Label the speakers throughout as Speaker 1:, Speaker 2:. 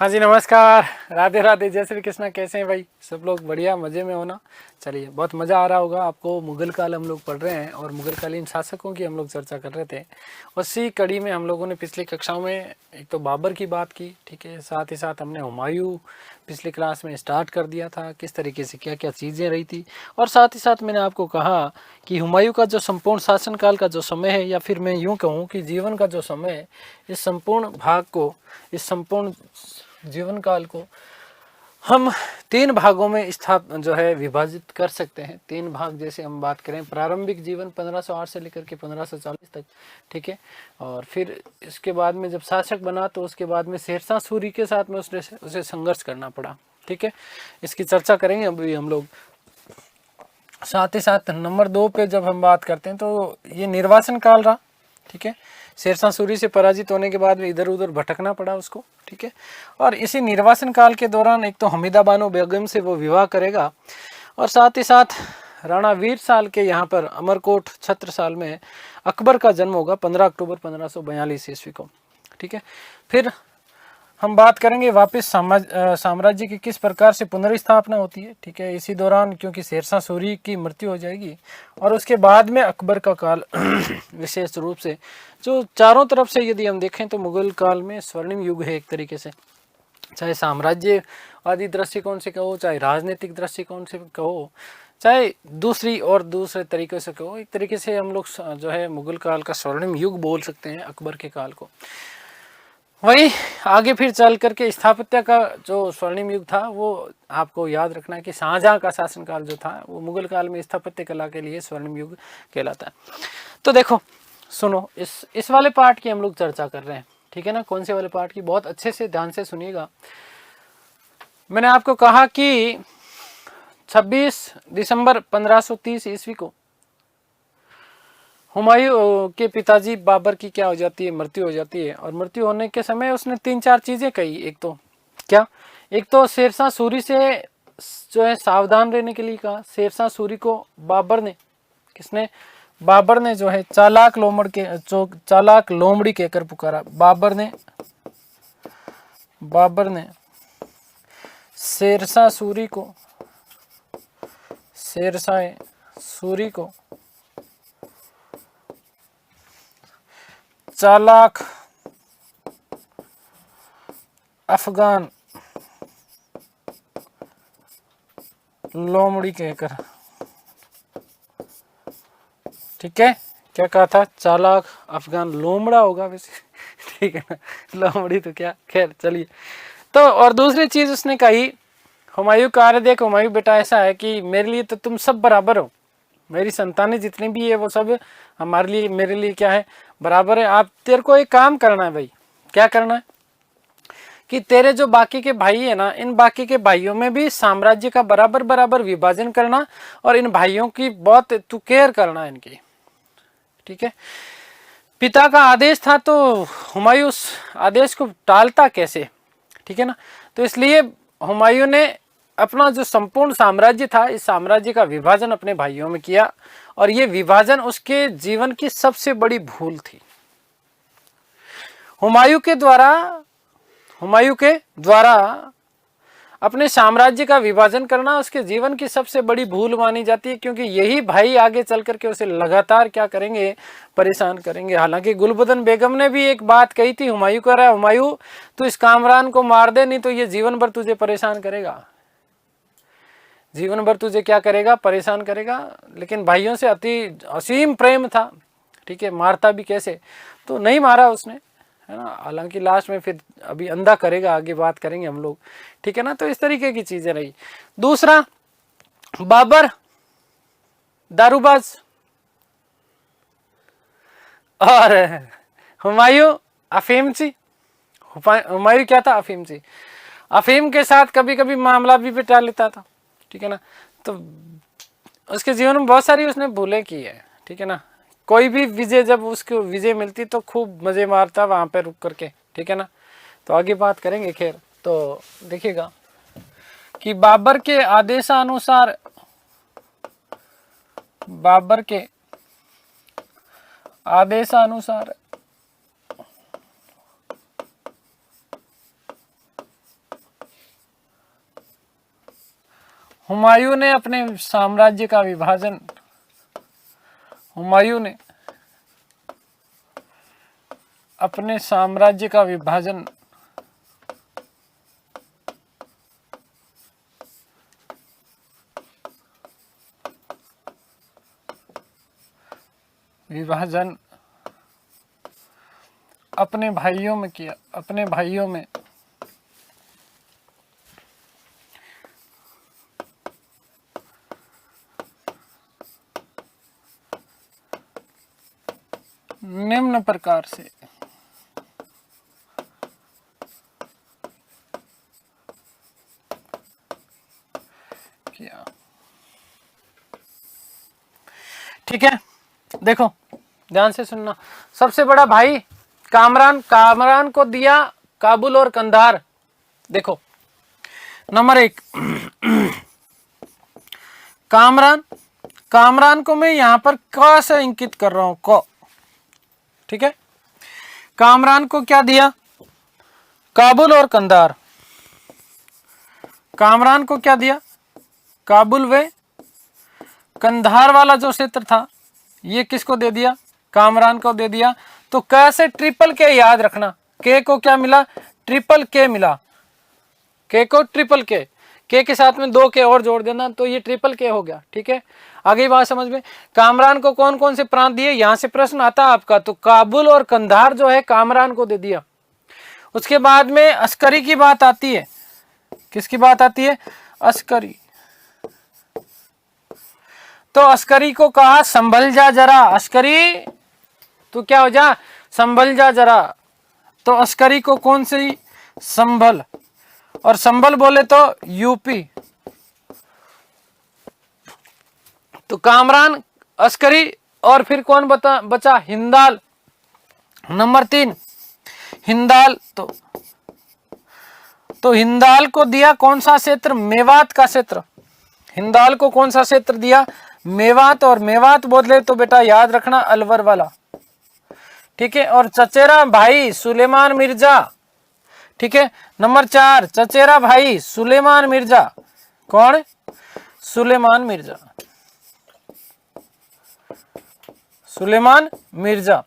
Speaker 1: हाँ जी, नमस्कार। राधे राधे, जय श्री कृष्णा। कैसे हैं भाई सब लोग? बढ़िया, मज़े में हो ना? चलिए, बहुत मज़ा आ रहा होगा आपको। मुगल काल हम लोग पढ़ रहे हैं और मुगलकालीन शासकों की हम लोग चर्चा कर रहे थे। उसी कड़ी में हम लोगों ने पिछली कक्षाओं में एक तो बाबर की बात की, ठीक है। साथ ही साथ हमने हुमायूं पिछली क्लास में स्टार्ट कर दिया था, किस तरीके से क्या क्या चीज़ें रही थी। और साथ ही साथ मैंने आपको कहा कि हुमायूं का जो संपूर्ण शासनकाल का जो समय है, या फिर मैं यूँ कहूँ कि जीवन का जो समय है, इस संपूर्ण भाग को, इस संपूर्ण जीवन काल को हम तीन भागों में जो है विभाजित कर सकते हैं। तीन भाग, जैसे हम बात करें, प्रारंभिक जीवन 1508 से लेकर के 1540 तक, ठीक है। और फिर इसके बाद में जब शासक बना तो उसके बाद में शेरशाह सूरी के साथ में उसे संघर्ष करना पड़ा, ठीक है। इसकी चर्चा करेंगे अभी हम लोग। साथ ही साथ नंबर 2 पे जब हम बात करते हैं तो ये निर्वासन काल रहा, ठीक है। शेरशाह सूरी से पराजित होने के बाद में इधर उधर भटकना पड़ा उसको, ठीक है। और इसी निर्वासन काल के दौरान एक तो हमीदा बानो बेगम से वो विवाह करेगा, और साथ ही साथ राणा वीर साल के यहाँ पर अमरकोट छत्रसाल में अकबर का जन्म होगा 15 अक्टूबर 1542 ईस्वी को, ठीक है। फिर हम बात करेंगे वापस साम्राज्य की किस प्रकार से पुनर्स्थापना होती है, ठीक है। इसी दौरान क्योंकि शेरशाह सूरी की मृत्यु हो जाएगी, और उसके बाद में अकबर का काल विशेष रूप से जो चारों तरफ से यदि हम देखें तो मुगल काल में स्वर्णिम युग है एक तरीके से। चाहे साम्राज्यवादी दृष्टिकोण से कहो, चाहे राजनीतिक दृष्टिकोण से कहो, चाहे दूसरे तरीके से कहो, एक तरीके से हम लोग जो है मुगल काल का स्वर्णिम युग बोल सकते हैं अकबर के काल को। वही आगे फिर चल करके स्थापत्य का जो स्वर्णिम युग था वो आपको याद रखना है कि शाहजहां का शासनकाल जो था वो मुगल काल में स्थापत्य कला के लिए स्वर्णिम युग कहलाता है। तो देखो, सुनो, इस वाले पार्ट की हम लोग चर्चा कर रहे हैं, ठीक है ना। कौन से वाले पार्ट की? बहुत अच्छे से ध्यान से सुनिएगा। मैंने आपको कहा कि 26 दिसंबर 1530 ईस्वी को हुमायूं के पिताजी बाबर की क्या हो जाती है? मृत्यु हो जाती है। और मृत्यु होने के समय उसने 3-4 चीजें कही। एक तो क्या? एक तो शेरशाह सूरी से जो है सावधान रहने के लिए कहा। शेरशाह सूरी को बाबर ने, किसने? बाबर ने जो है चालाक लोमड़ी कहकर पुकारा। बाबर ने शेरशाह सूरी को चालाक अफगान लोमड़ी कहकर, ठीक है। क्या कहा था? चालाक अफगान लोमड़ा होगा वैसे, ठीक है ना। लोमड़ी तो क्या, खैर चलिए। तो और दूसरी चीज उसने कही, हुमायूं का, अरे देख हुमायूं बेटा, ऐसा है कि मेरे लिए तो तुम सब बराबर हो। मेरी संतानें जितनी भी है वो सब हमारे लिए, मेरे लिए क्या है? बराबर है। आप, तेरे को एक काम करना है भाई। क्या करना है? कि तेरे जो बाकी के भाई है ना, इन बाकी के भाइयों में भी साम्राज्य का बराबर बराबर विभाजन करना, और इन भाइयों की बहुत तू केयर करना इनकी, ठीक है। पिता का आदेश था तो हुमायूं उस आदेश को टालता कैसे, ठीक है ना। तो इसलिए हुमायूं ने अपना जो संपूर्ण साम्राज्य था, इस साम्राज्य का विभाजन अपने भाइयों में किया, और ये विभाजन उसके जीवन की सबसे बड़ी भूल थी। हुमायूं के द्वारा अपने साम्राज्य का विभाजन करना उसके जीवन की सबसे बड़ी भूल मानी जाती है, क्योंकि यही भाई आगे चल करके उसे लगातार क्या करेंगे? परेशान करेंगे। हालांकि गुलबदन बेगम ने भी एक बात कही थी हुमायूं को, हुमायूं तू इस कामरान को मार दे, नहीं तो ये जीवन भर तुझे परेशान करेगा। जीवन भर तुझे क्या करेगा? परेशान करेगा। लेकिन भाइयों से असीम प्रेम था, ठीक है। मारता भी कैसे? तो नहीं मारा उसने, है ना। हालांकि लास्ट में फिर अभी अंधा करेगा, आगे बात करेंगे हम लोग, ठीक है ना। तो इस तरीके की चीजें रही। दूसरा, बाबर दारूबाज, और हुमायूं अफीमची। हुमायूं क्या था? अफीमची। अफीम के साथ कभी कभी मामला भी पिटा लेता था, ठीक है ना। तो उसके जीवन में बहुत सारी उसने भूलें की है, ठीक है ना। कोई भी विजय, जब उसको विजय मिलती तो खूब मजे मारता वहां पे रुक करके, ठीक है ना। तो आगे बात करेंगे। खैर, तो देखिएगा कि बाबर के आदेशानुसार हुमायूं ने अपने साम्राज्य का विभाजन, हुमायूं ने अपने साम्राज्य का विभाजन अपने भाइयों में किया, अपने भाइयों में निम्न प्रकार से किया। ठीक है, देखो ध्यान से सुनना। सबसे बड़ा भाई कामरान, कामरान को दिया काबुल और कंधार। देखो नंबर 1 कामरान, कामरान को मैं यहां पर क से इंकित कर रहा हूं, क। ठीक है, कामरान को क्या दिया? काबुल और कंधार। कामरान को क्या दिया? काबुल व कंधार वाला जो क्षेत्र था ये किसको दे दिया? कामरान को दे दिया। तो कैसे ट्रिपल के याद रखना, के को क्या मिला? ट्रिपल के मिला। के को ट्रिपल के साथ में 2 के और जोड़ देना तो ये ट्रिपल के हो गया। ठीक है, आगे बात समझ में। कामरान को कौन कौन से प्रांत दिए, यहां से प्रश्न आता है आपका। तो काबुल और कंधार जो है कामरान को दे दिया। उसके बाद में अस्करी की बात आती है। किसकी बात आती है? अस्करी। तो अस्करी को कहा संभल जा जरा, अस्करी तू क्या हो जा, संभल जा जरा। तो अस्करी को कौन सी? संभल। और संभल बोले तो यूपी। तो कामरान, अस्करी और फिर कौन बचा? हिंदाल। नंबर 3 हिंदाल। तो हिंदाल को दिया कौन सा क्षेत्र? मेवात का क्षेत्र। हिंदाल को कौन सा क्षेत्र दिया? मेवात। और मेवात बोले तो बेटा याद रखना अलवर वाला। ठीक है, और चचेरा भाई सुलेमान मिर्जा। ठीक है, नंबर 4 चचेरा भाई सुलेमान मिर्जा। कौन? सुलेमान मिर्जा। सुलेमान मिर्जा।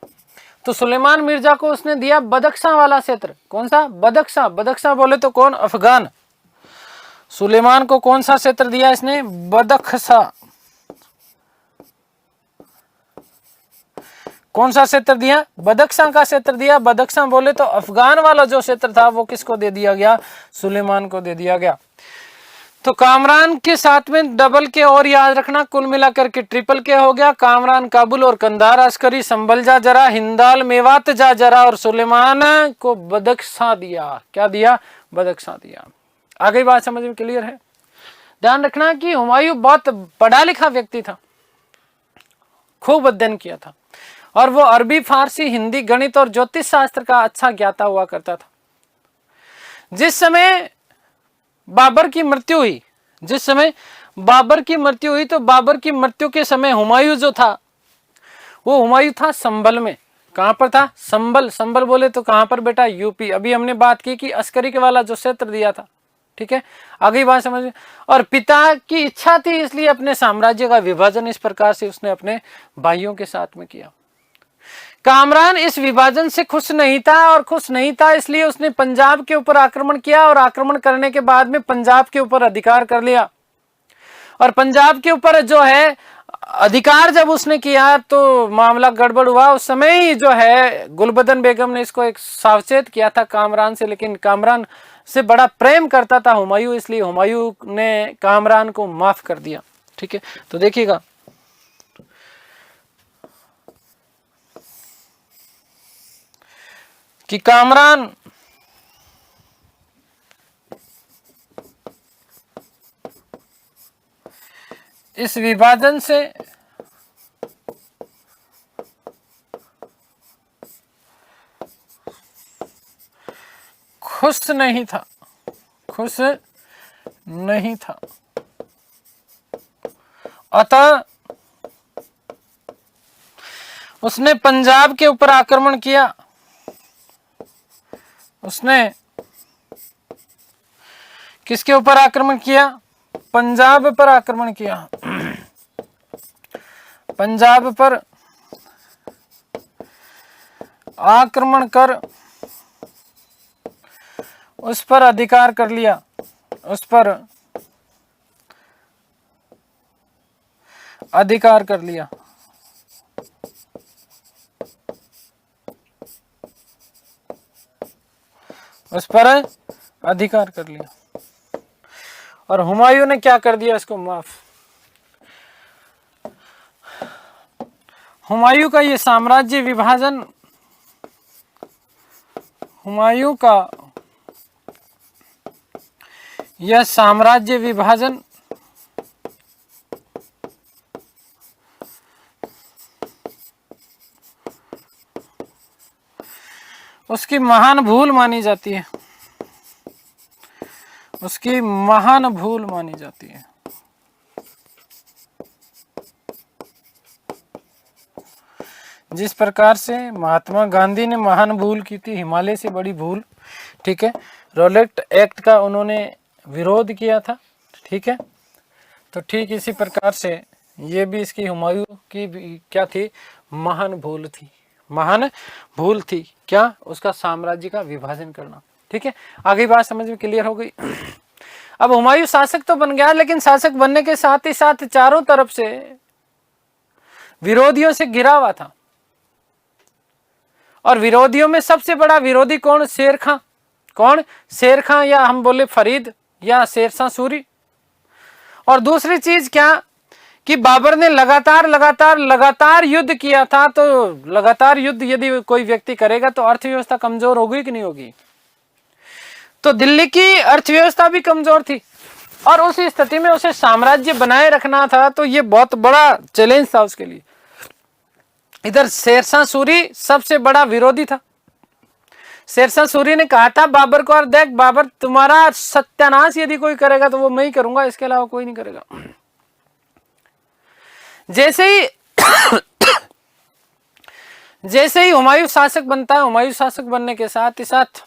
Speaker 1: तो सुलेमान मिर्जा को उसने दिया बदख्शां वाला क्षेत्र। कौन सा? बदख्शां। बदख्शां बोले तो कौन? अफगान। सुलेमान को कौन सा क्षेत्र दिया इसने? बदख्शां। कौन सा क्षेत्र दिया? बदख्शां का क्षेत्र दिया। बदख्शां बोले तो अफगान वाला जो क्षेत्र था वो किसको दे दिया गया? सुलेमान को दे दिया गया। तो कामरान के साथ में डबल के और याद रखना, कुल मिलाकर के ट्रिपल के हो गया। कामरान, काबुल और कंधार, अस्करी, संभल जा जरा, हिंदाल, मेवात जा जरा, और सुलेमान को बदख्शां दिया। क्या दिया? बदख्शां दिया। आगे बात समझ में क्लियर है? ध्यान रखना कि हुमायूं बहुत पढ़ा लिखा व्यक्ति था, खूब अध्ययन किया था, और वो अरबी, फारसी, हिंदी, गणित और ज्योतिष शास्त्र का अच्छा ज्ञाता हुआ करता था। जिस समय बाबर की मृत्यु हुई, जिस समय बाबर की मृत्यु हुई, तो बाबर की मृत्यु के समय हुमायूं जो था वो हुमायूं था संभल में। कहां पर था? संभल। संभल बोले तो कहां पर बेटा? यूपी। अभी हमने बात की कि अस्करी के वाला जो क्षेत्र दिया था। ठीक है, आगे बात समझ। और पिता की इच्छा थी इसलिए अपने साम्राज्य का विभाजन इस प्रकार से उसने अपने भाइयों के साथ में किया। कामरान इस विभाजन से खुश नहीं था, और खुश नहीं था इसलिए उसने पंजाब के ऊपर आक्रमण किया, और आक्रमण करने के बाद में पंजाब के ऊपर अधिकार कर लिया। और पंजाब के ऊपर जो है अधिकार जब उसने किया तो मामला गड़बड़ हुआ। उस समय ही जो है गुलबदन बेगम ने इसको एक सावचेत किया था कामरान से, लेकिन कामरान से बड़ा प्रेम करता था हुमायूं, इसलिए हुमायूं ने कामरान को माफ कर दिया। ठीक है, तो देखिएगा कि कामरान इस विभाजन से खुश नहीं था, खुश नहीं था। अतः उसने पंजाब के ऊपर आक्रमण किया। उसने किसके ऊपर आक्रमण किया? पंजाब पर आक्रमण किया, पंजाब पर आक्रमण कर उस पर अधिकार कर लिया, उस पर अधिकार कर लिया, उस पर अधिकार कर लिया। और हुमायूं ने क्या कर दिया, इसको माफ। हुमायूं का ये साम्राज्य विभाजन, हुमायूं का यह साम्राज्य विभाजन उसकी महान भूल मानी जाती है, उसकी महान भूल मानी जाती है। जिस प्रकार से महात्मा गांधी ने महान भूल की थी, हिमालय से बड़ी भूल, ठीक है, रॉलेट एक्ट का उन्होंने विरोध किया था, ठीक है, तो ठीक इसी प्रकार से ये भी इसकी हुमायूं की भी क्या थी, महान भूल थी, महान भूल थी, क्या, उसका साम्राज्य का विभाजन करना, ठीक है। आगे बात समझ में क्लियर हो गई। अब हुमायूं शासक तो बन गया, लेकिन शासक बनने के साथ ही साथ चारों तरफ से विरोधियों से घिरा हुआ था। और विरोधियों में सबसे बड़ा विरोधी कौन, शेर खां। कौन, शेर खां, या हम बोले फरीद या शेरशाह सूरी। और दूसरी चीज क्या, कि बाबर ने लगातार युद्ध किया था। तो लगातार युद्ध यदि कोई व्यक्ति करेगा तो अर्थव्यवस्था कमजोर होगी कि नहीं होगी। तो दिल्ली की अर्थव्यवस्था भी कमजोर थी और उस स्थिति में उसे साम्राज्य बनाए रखना था, तो ये बहुत बड़ा चैलेंज था उसके लिए। इधर शेरशाह सूरी सबसे बड़ा विरोधी था। शेरशाह सूरी ने कहा था बाबर को, और देख बाबर, तुम्हारा सत्यानाश यदि कोई करेगा तो वो मैं ही करूंगा, इसके अलावा कोई नहीं करेगा। जैसे ही हुमायूं शासक बनता है, हुमायूं शासक बनने के साथ ही साथ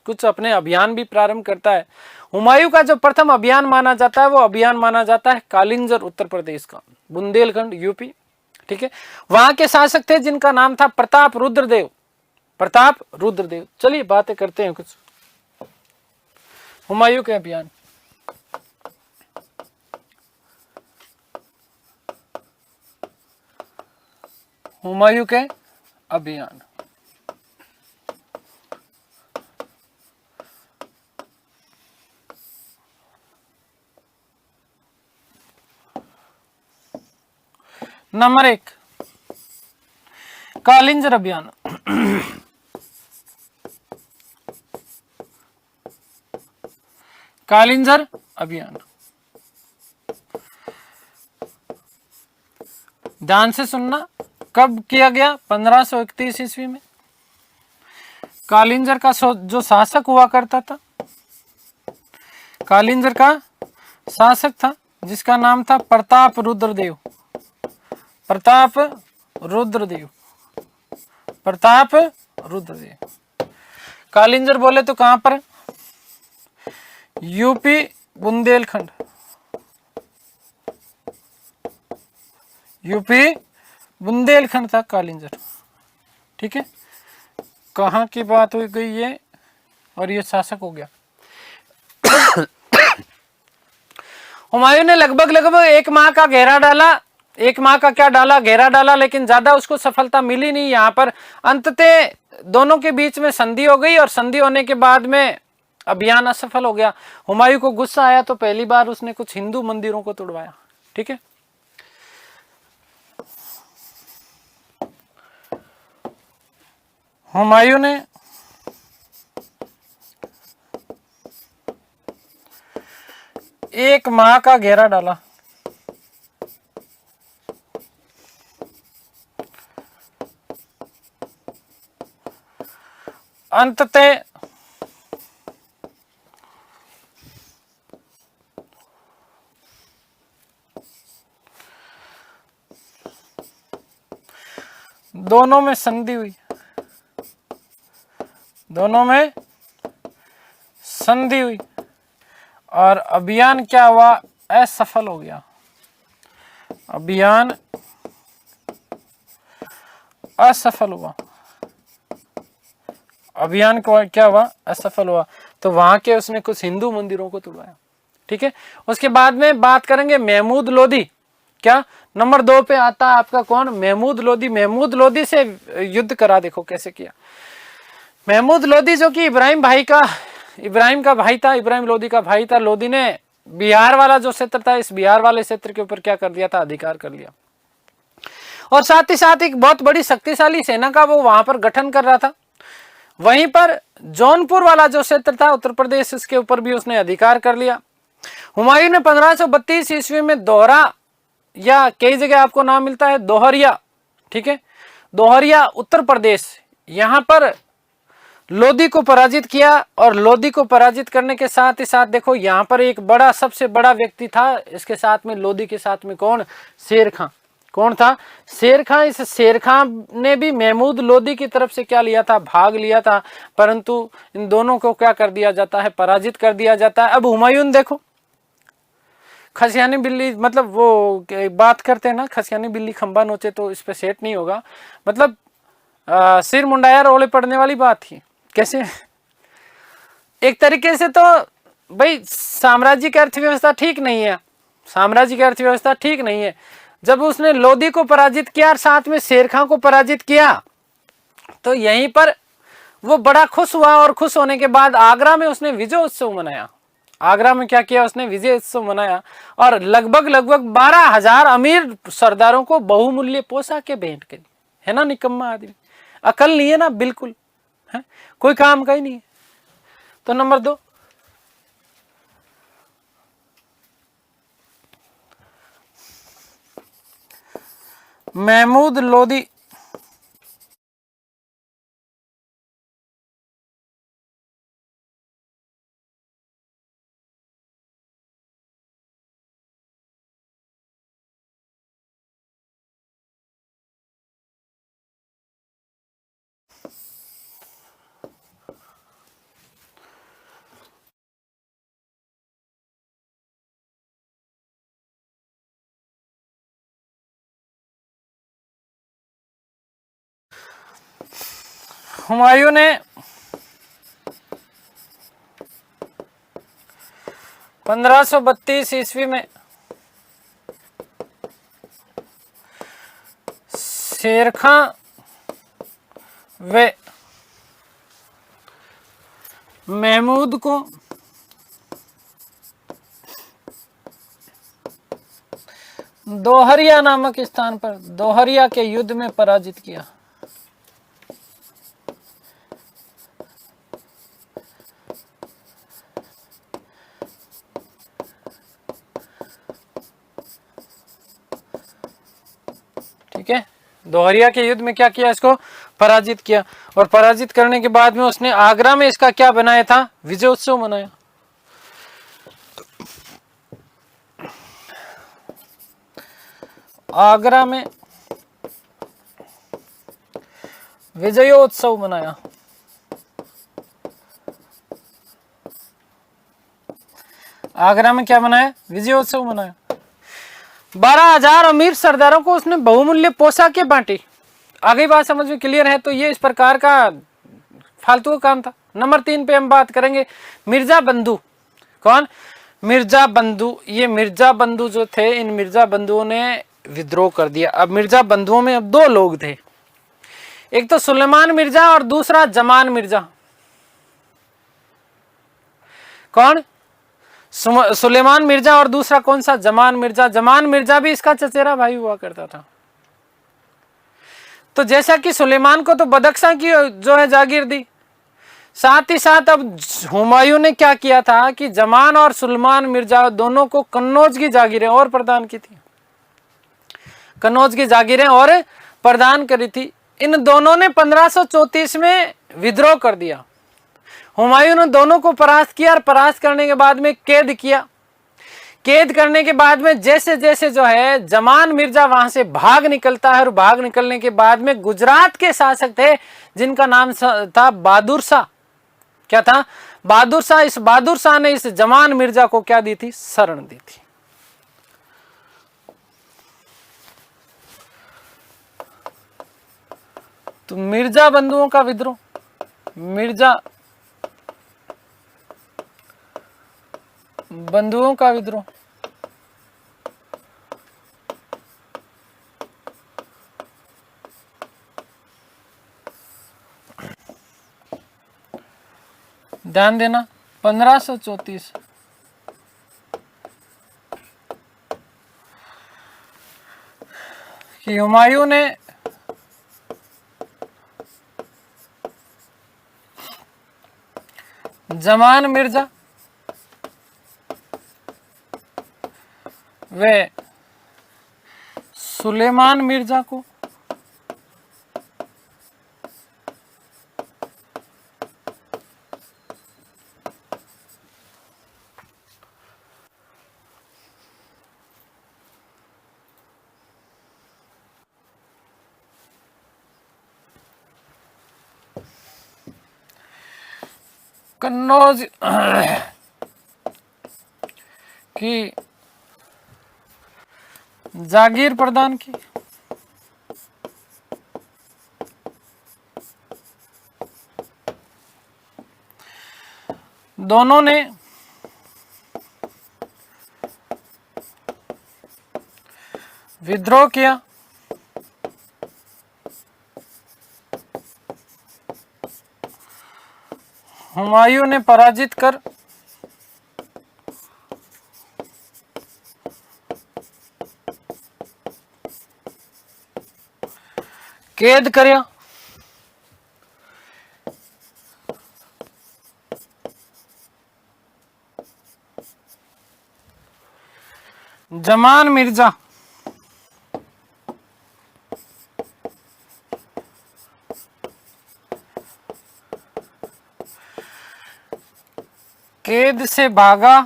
Speaker 1: कुछ अपने अभियान भी प्रारंभ करता है। हुमायूं का जो प्रथम अभियान माना जाता है, वो अभियान माना जाता है कालिंजर, उत्तर प्रदेश का, बुंदेलखंड यूपी, ठीक है। वहां के शासक थे जिनका नाम था प्रताप रुद्रदेव, प्रताप रुद्रदेव। चलिए बातें करते हैं कुछ हुमायूं के अभियान। हुमायूं के अभियान, नंबर 1, कालिंजर अभियान। कालिंजर अभियान, ध्यान से सुनना, कब किया गया, 1531 ईस्वी में। कालिंजर का जो शासक हुआ करता था, कालिंजर का शासक था जिसका नाम था प्रताप रुद्रदेव, प्रताप रुद्रदेव, प्रताप रुद्रदेव। कालिंजर बोले तो कहां पर, यूपी बुंदेलखंड, यूपी बुंदेलखंड था कालिंजर, ठीक है। कहां की बात हो गई ये, और ये शासक हो गया। हुमायूं ने लगभग 1 माह का घेरा डाला, 1 माह का क्या डाला, घेरा डाला, लेकिन ज्यादा उसको सफलता मिली नहीं। यहाँ पर अंततः दोनों के बीच में संधि हो गई, और संधि होने के बाद में अभियान असफल हो गया। हुमायूं को गुस्सा आया तो पहली बार उसने कुछ हिंदू मंदिरों को तोड़वाया, ठीक है। हुमायूं ने एक माह का घेरा डाला, अंततः दोनों में संधि हुई, दोनों में संधि हुई, और अभियान क्या हुआ, असफल हो गया। अभियान असफल हुआ, अभियान को क्या हुआ, असफल हुआ। तो वहां के उसने कुछ हिंदू मंदिरों को तुड़वाया। ठीक है, उसके बाद में बात करेंगे महमूद लोदी। क्या नंबर 2 पे आता है आपका कौन, महमूद लोदी। महमूद लोदी से युद्ध करा, देखो कैसे किया। महमूद लोदी जो कि इब्राहिम का भाई था, इब्राहिम लोदी का भाई था। लोदी ने बिहार वाला जो क्षेत्र था, इस बिहार वाले क्षेत्र के ऊपर क्या कर दिया था, अधिकार कर लिया। और साथ ही साथ एक बहुत बड़ी शक्तिशाली सेना का वो वहां पर गठन कर रहा था। वहीं पर जौनपुर वाला जो क्षेत्र था उत्तर प्रदेश, इसके ऊपर भी उसने अधिकार कर लिया। हुमायूं ने 1532 ईस्वी में दोहरा, या कई जगह आपको नाम मिलता है दोहरिया, ठीक है, दोहरिया उत्तर प्रदेश, यहां पर लोदी को पराजित किया। और लोदी को पराजित करने के साथ ही साथ देखो यहां पर एक बड़ा, सबसे बड़ा व्यक्ति था इसके साथ में, लोदी के साथ में कौन, शेर खां। कौन था, शेर खां। इस शेर खां ने भी महमूद लोदी की तरफ से क्या लिया था, भाग लिया था। परंतु इन दोनों को क्या कर दिया जाता है, पराजित कर दिया जाता है। अब हुमायूं देखो, खसियानी बिल्ली, मतलब वो बात करते हैं ना, खसियानी बिल्ली खंबा नोचे, तो इस पे सेट नहीं होगा। मतलब सिर मुंडाया रोले पड़ने वाली बात थी। कैसे, एक तरीके से तो भाई साम्राज्य की अर्थव्यवस्था ठीक नहीं है, साम्राज्य की अर्थव्यवस्था ठीक नहीं है। जब उसने लोदी को पराजित किया और साथ में शेर खां को पराजित किया, तो यहीं पर वो बड़ा खुश हुआ। और खुश होने के बाद आगरा में उसने विजय उत्सव मनाया। आगरा में क्या किया उसने, विजय उत्सव मनाया। और लगभग 12,000 अमीर सरदारों को बहुमूल्य पोशाकें भेंट करी। है ना, निकम्मा आदमी, अकल नहीं है ना, बिल्कुल है, कोई काम का ही नहीं है। तो नंबर 2, महमूद लोदी हुमायूं ने 1532 ईस्वी में शेर खां व महमूद को दोहरिया नामक स्थान पर, दोहरिया के युद्ध में पराजित किया। ठीक है, दोहरिया के युद्ध में क्या किया, इसको पराजित किया। और पराजित करने के बाद में उसने आगरा में इसका क्या बनाया था, विजय उत्सव मनाया। आगरा में विजयोत्सव मनाया। आगरा में क्या मनाया, विजयोत्सव मनाया। 12,000 अमीर सरदारों को उसने बहुमूल्य पोशाकें बांटी। आगे बात समझ में क्लियर है। तो ये इस प्रकार का फालतू काम था। नंबर 3 पे हम बात करेंगे मिर्जा बंधु। कौन, मिर्जा बंधु। ये मिर्जा बंधु जो थे, इन मिर्जा बंधुओं ने विद्रोह कर दिया। अब मिर्जा बंधुओं में अब 2 लोग थे, एक तो सुलेमान मिर्जा और दूसरा जमान मिर्जा। कौन, सुलेमान मिर्जा और दूसरा कौन सा, जमान मिर्जा। जमान मिर्जा भी इसका चचेरा भाई हुआ करता था। तो जैसा कि सुलेमान को तो बदख्शां की जो है जागीर दी, साथ ही साथ अब हुमायूं ने क्या किया था कि जमान और सुलेमान मिर्जा दोनों को कन्नौज की जागीरें और प्रदान की थी, कन्नौज की जागीरें और प्रदान करी थी। इन दोनों ने 1534 में विद्रोह कर दिया। हुमायूं ने दोनों को परास्त किया और परास्त करने के बाद में कैद किया। कैद करने के बाद में जैसे जैसे जो है जमान मिर्जा वहां से भाग निकलता है, और भाग निकलने के बाद में गुजरात के शासक थे जिनका नाम था बहादुर शाह। क्या था, इस बहादुर शाह ने इस जमान मिर्जा को क्या दी थी? शरण दी थी। तो मिर्जा बंधुओं का विद्रोह, मिर्जा बंधुओं का विद्रोह, ध्यान देना 1534 कि हुमायूं ने जमान मिर्जा व सुलेमान मिर्जा को कन्नौज की जागीर प्रदान की। दोनों ने विद्रोह किया। हुमायूं ने पराजित कर कैद करया। जमान मिर्जा कैद से भागा।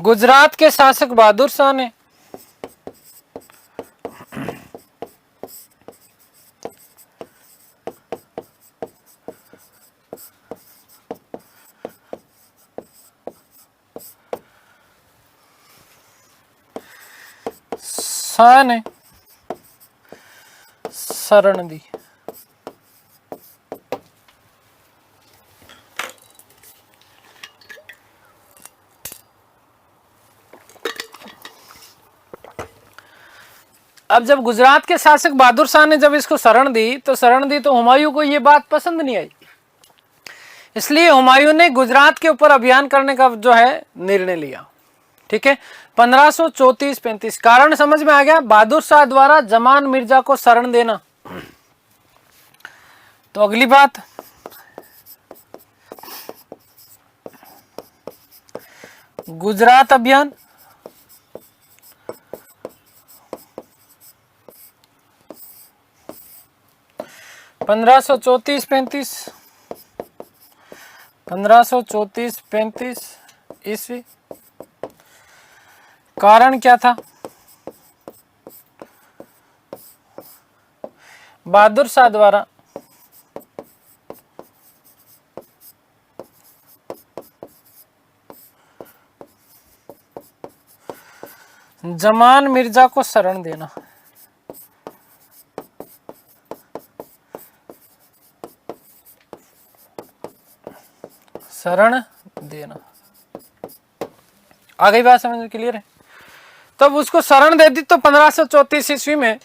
Speaker 1: गुजरात के शासक बहादुर शाह ने शरण दी। अब जब गुजरात के शासक बहादुर शाह ने जब इसको शरण दी तो हुमायूं को ये बात पसंद नहीं आई। इसलिए हुमायूं ने गुजरात के ऊपर अभियान करने का जो है निर्णय लिया। ठीक है, 1534-35 कारण समझ में आ गया। बहादुर शाह द्वारा जमान मिर्जा को शरण देना। तो अगली बात, गुजरात अभियान। पंद्रह सौ चौतीस पैंतीस ईस्वी। कारण क्या था? बहादुर शाह द्वारा जमान मिर्जा को शरण देना। शरण देना। आ गई बात समझ में? क्लियर है? तब उसको शरण दे दी। तो 1534 ईस्वी में,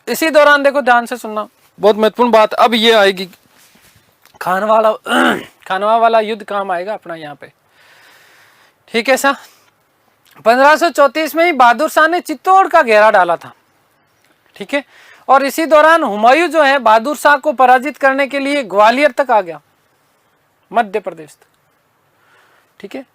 Speaker 1: इसी दौरान देखो ध्यान से सुनना, बहुत महत्वपूर्ण बात अब ये आएगी। खानवा वाला युद्ध काम आएगा अपना यहाँ पे। ठीक है सर। 1534 में ही बहादुर शाह ने चित्तौड़ का घेरा डाला था। ठीक है, और इसी दौरान हुमायूं जो है बहादुर शाह को पराजित करने के लिए ग्वालियर तक आ गया, मध्य प्रदेश तक। ठीक है,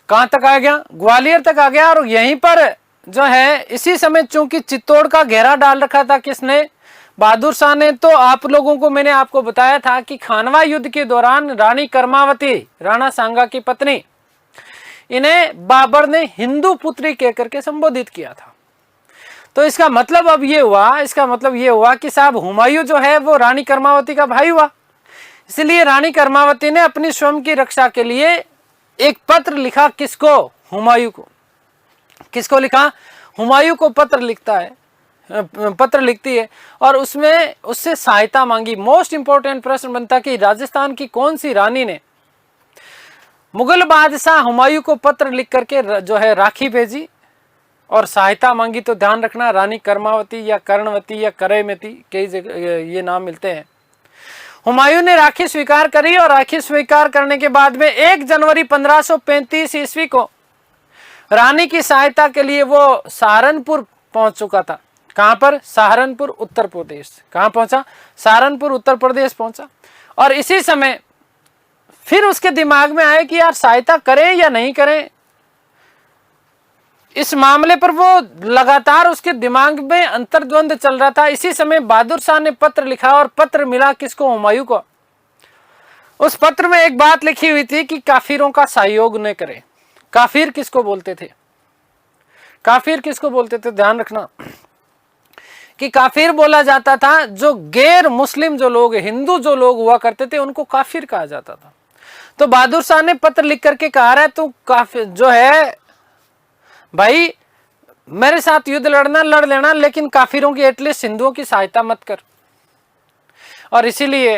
Speaker 1: कहां तक आ गया? ग्वालियर तक आ गया। और यहीं पर जो है इसी समय, चूंकि चित्तौड़ का घेरा डाल रखा था किसने? बहादुर शाह ने। तो आप लोगों को मैंने आपको बताया था कि खानवा युद्ध के दौरान रानी कर्मावती, राणा सांगा की पत्नी, इन्हें बाबर ने हिंदू पुत्री कहकर के संबोधित किया था। तो इसका मतलब अब ये हुआ, इसका मतलब ये हुआ कि साहब हुमायूं जो है वो रानी कर्मावती का भाई हुआ। इसलिए रानी कर्मावती ने अपनी स्वयं की रक्षा के लिए एक पत्र लिखा, किसको? हुमायूं को। किसको लिखा? हुमायूं को पत्र लिखता है, पत्र लिखती है, और उसमें उससे सहायता मांगी। मोस्ट इंपॉर्टेंट प्रश्न बनता कि राजस्थान की कौन सी रानी ने मुगल बादशाह हुमायूं को पत्र लिख करके जो है राखी भेजी और सहायता मांगी? तो ध्यान रखना, रानी कर्मावती या कर्णवती या करयमती, कई जगह ये नाम मिलते हैं। हुमायूं ने राखी स्वीकार करी और राखी स्वीकार करने के बाद में 1 जनवरी 1535 ईस्वी को रानी की सहायता के लिए वो सहारनपुर पहुंच चुका था। कहां पर? सहारनपुर, उत्तर प्रदेश। कहां पहुंचा? सहारनपुर, उत्तर प्रदेश पहुंचा। और इसी समय फिर उसके दिमाग में आया कि यार सहायता करें या नहीं करें। इस मामले पर वो लगातार उसके दिमाग में अंतर्द्वंद चल रहा था। इसी समय बहादुर शाह ने पत्र लिखा और पत्र मिला किसको? हुमायूं को। उस पत्र में एक बात लिखी हुई थी कि काफिरों का सहयोग न करें। काफिर किसको बोलते थे? काफिर किसको बोलते थे? ध्यान रखना कि काफिर बोला जाता था जो गैर मुस्लिम जो लोग, हिंदू जो लोग हुआ करते थे, उनको काफिर कहा जाता था। तो बहादुर शाह ने पत्र लिख करके कहा है तू काफिर जो है भाई, मेरे साथ युद्ध लड़ना लड़ लेना, लेकिन काफिरों की एटलीस्ट हिंदुओं की सहायता मत कर। और इसीलिए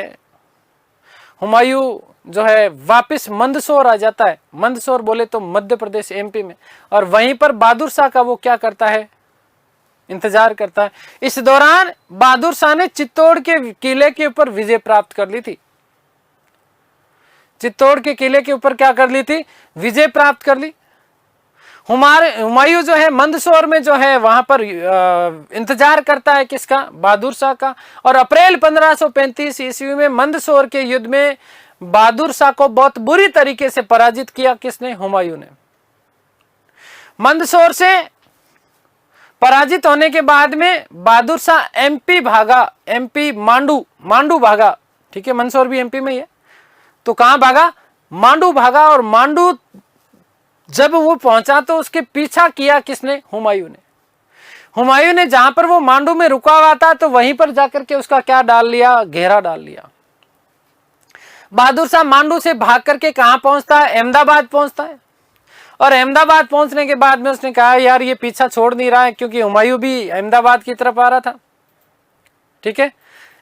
Speaker 1: हुमायूं जो है वापस मंदसौर आ जाता है। मंदसौर बोले तो मध्य प्रदेश, एमपी में। और वहीं पर बहादुर शाह का वो क्या करता है? इंतजार करता है। इस दौरान बहादुर शाह ने चित्तौड़ के किले के ऊपर विजय प्राप्त कर ली थी। चित्तौड़ के किले के ऊपर क्या कर ली थी? विजय प्राप्त कर ली। हुमायूं जो है मंदसौर में जो है वहां पर इंतजार करता है किसका? बहादुर शाह का। और अप्रैल 1535 ईस्वी में मंदसौर के युद्ध में बहादुर शाह को बहुत बुरी तरीके से पराजित किया। किसने? हुमायूं ने। मंदसौर से पराजित होने के बाद में बहादुर शाह एमपी भागा, एमपी मांडू भागा। ठीक है, मंदसौर भी एमपी में ही है। तो कहां भागा? मांडू भागा। और मांडू जब वो पहुंचा तो उसके पीछा किया किसने? हुमायूं ने। हुमायूं ने जहां पर वो मांडू में रुका हुआ था तो वहीं पर जाकर के उसका क्या डाल लिया? घेरा डाल लिया। बहादुर शाह मांडू से भाग करके कहां पहुंचता है? अहमदाबाद पहुंचता है। और अहमदाबाद पहुंचने के बाद में उसने कहा यार ये पीछा छोड़ नहीं रहा है, क्योंकि हुमायूं भी अहमदाबाद की तरफ आ रहा था। ठीक है,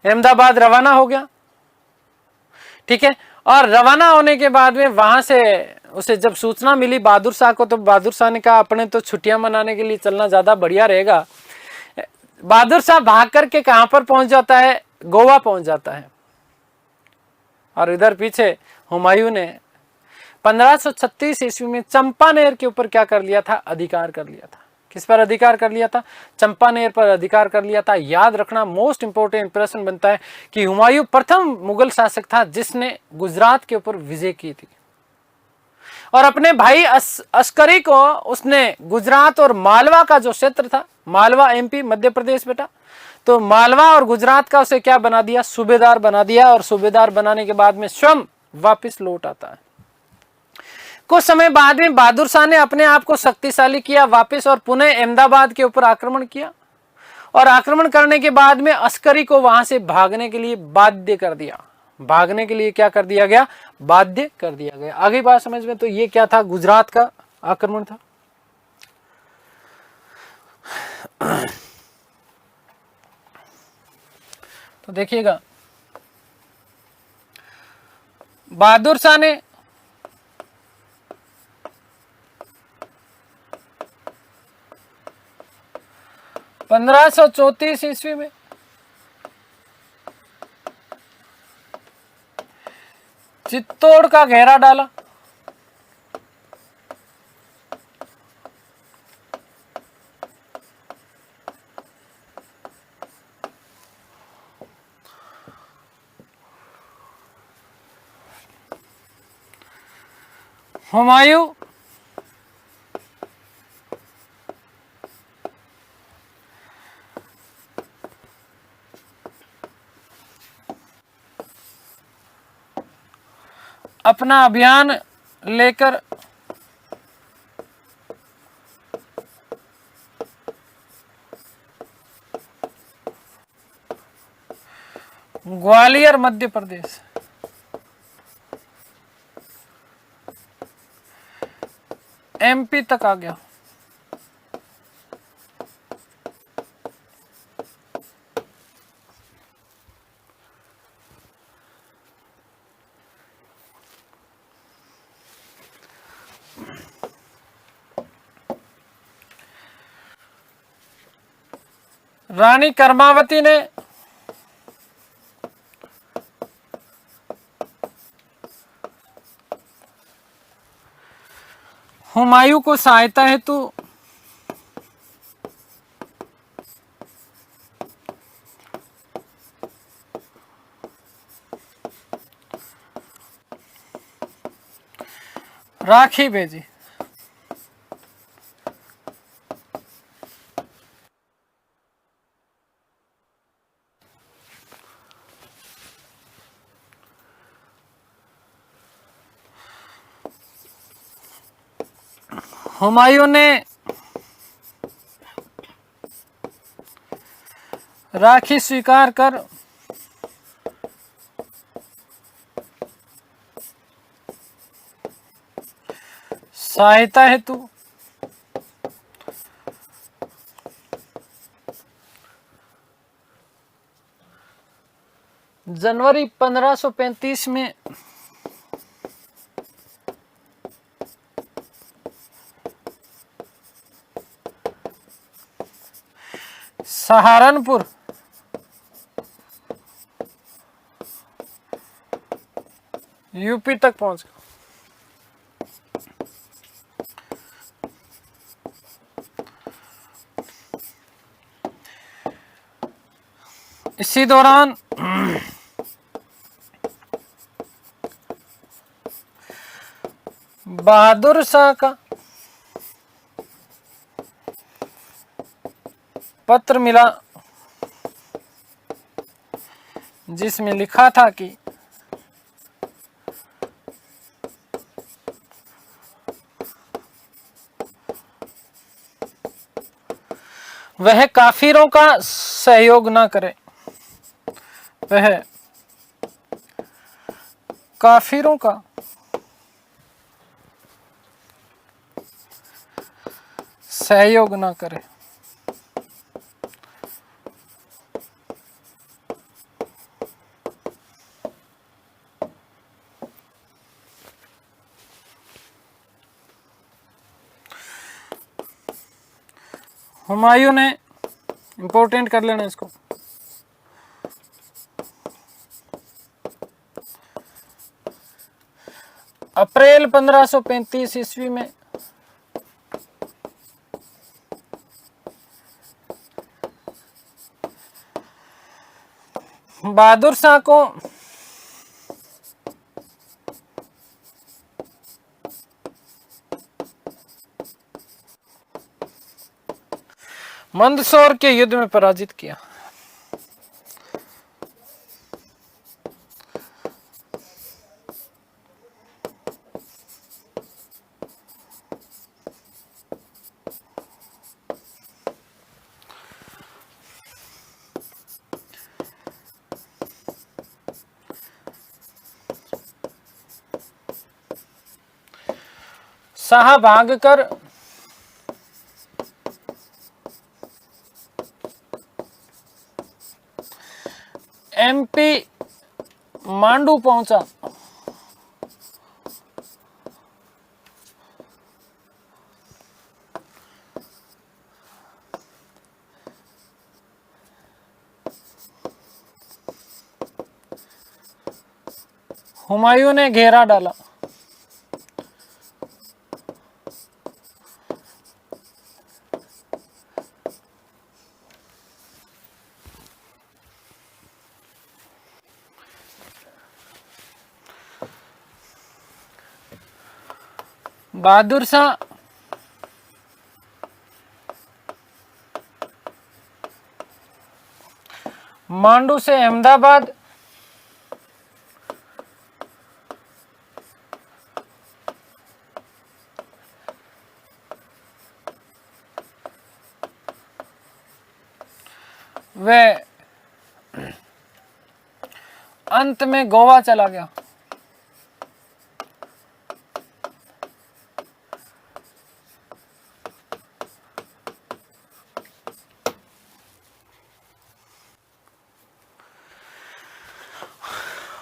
Speaker 1: अहमदाबाद रवाना हो गया। ठीक है, और रवाना होने के बाद में वहां से उसे जब सूचना मिली बहादुर शाह को, तो बहादुर शाह ने कहा अपने तो छुट्टियां मनाने के लिए चलना ज्यादा बढ़िया रहेगा। बहादुर शाह भाग करके कहां पर पहुंच जाता है? गोवा पहुंच जाता है। और इधर पीछे हुमायूं ने 1536 ईस्वी में चंपानेर के ऊपर क्या कर लिया था? अधिकार कर लिया था। किस पर अधिकार कर लिया था? चंपानेर पर अधिकार कर लिया था। याद रखना, मोस्ट इंपोर्टेंट प्रश्न बनता है कि हुमायूं प्रथम मुगल शासक था जिसने गुजरात के ऊपर विजय की थी। और अपने भाई अस्करी को उसने गुजरात और मालवा का जो क्षेत्र था, मालवा एमपी मध्य प्रदेश बेटा, तो मालवा और गुजरात का उसे क्या बना दिया? सूबेदार बना दिया। और सूबेदार बनाने के बाद में स्वयं वापिस लौट आता है। कुछ समय बाद में बहादुर शाह ने अपने आप को शक्तिशाली किया वापस और पुनः अहमदाबाद के ऊपर आक्रमण किया। और आक्रमण करने के बाद में अस्करी को वहां से भागने के लिए बाध्य कर दिया। भागने के लिए क्या कर दिया गया? बाध्य कर दिया गया। आगे बात समझ में? तो ये क्या था? गुजरात का आक्रमण था। तो देखिएगा, बहादुर शाह ने 1534 ईस्वी में चित्तौड़ का घेरा डाला। हुमायूं अपना अभियान लेकर ग्वालियर मध्य प्रदेश। एमपी तक आ गया। रानी कर्मावती ने हुमायूं को सहायता हेतु राखी भेजी। हुमायूं ने राखी स्वीकार कर सहायता हेतु जनवरी 1535 में सहारनपुर यूपी तक पहुंच गया। इसी दौरान बहादुर शाह का पत्र मिला जिसमें लिखा था कि वह काफिरों का सहयोग न करे। वह काफिरों का सहयोग न करे। हुमायूं ने इंपॉर्टेंट कर लेना इसको। अप्रैल 1535 ईस्वी में बहादुर शाह को मंदसौर के युद्ध में पराजित किया। शाह भागकर एमपी मांडू पहुंचा। हुमायूं ने घेरा डाला। बहादुर शाह मांडू से अहमदाबाद वे अंत में गोवा चला गया।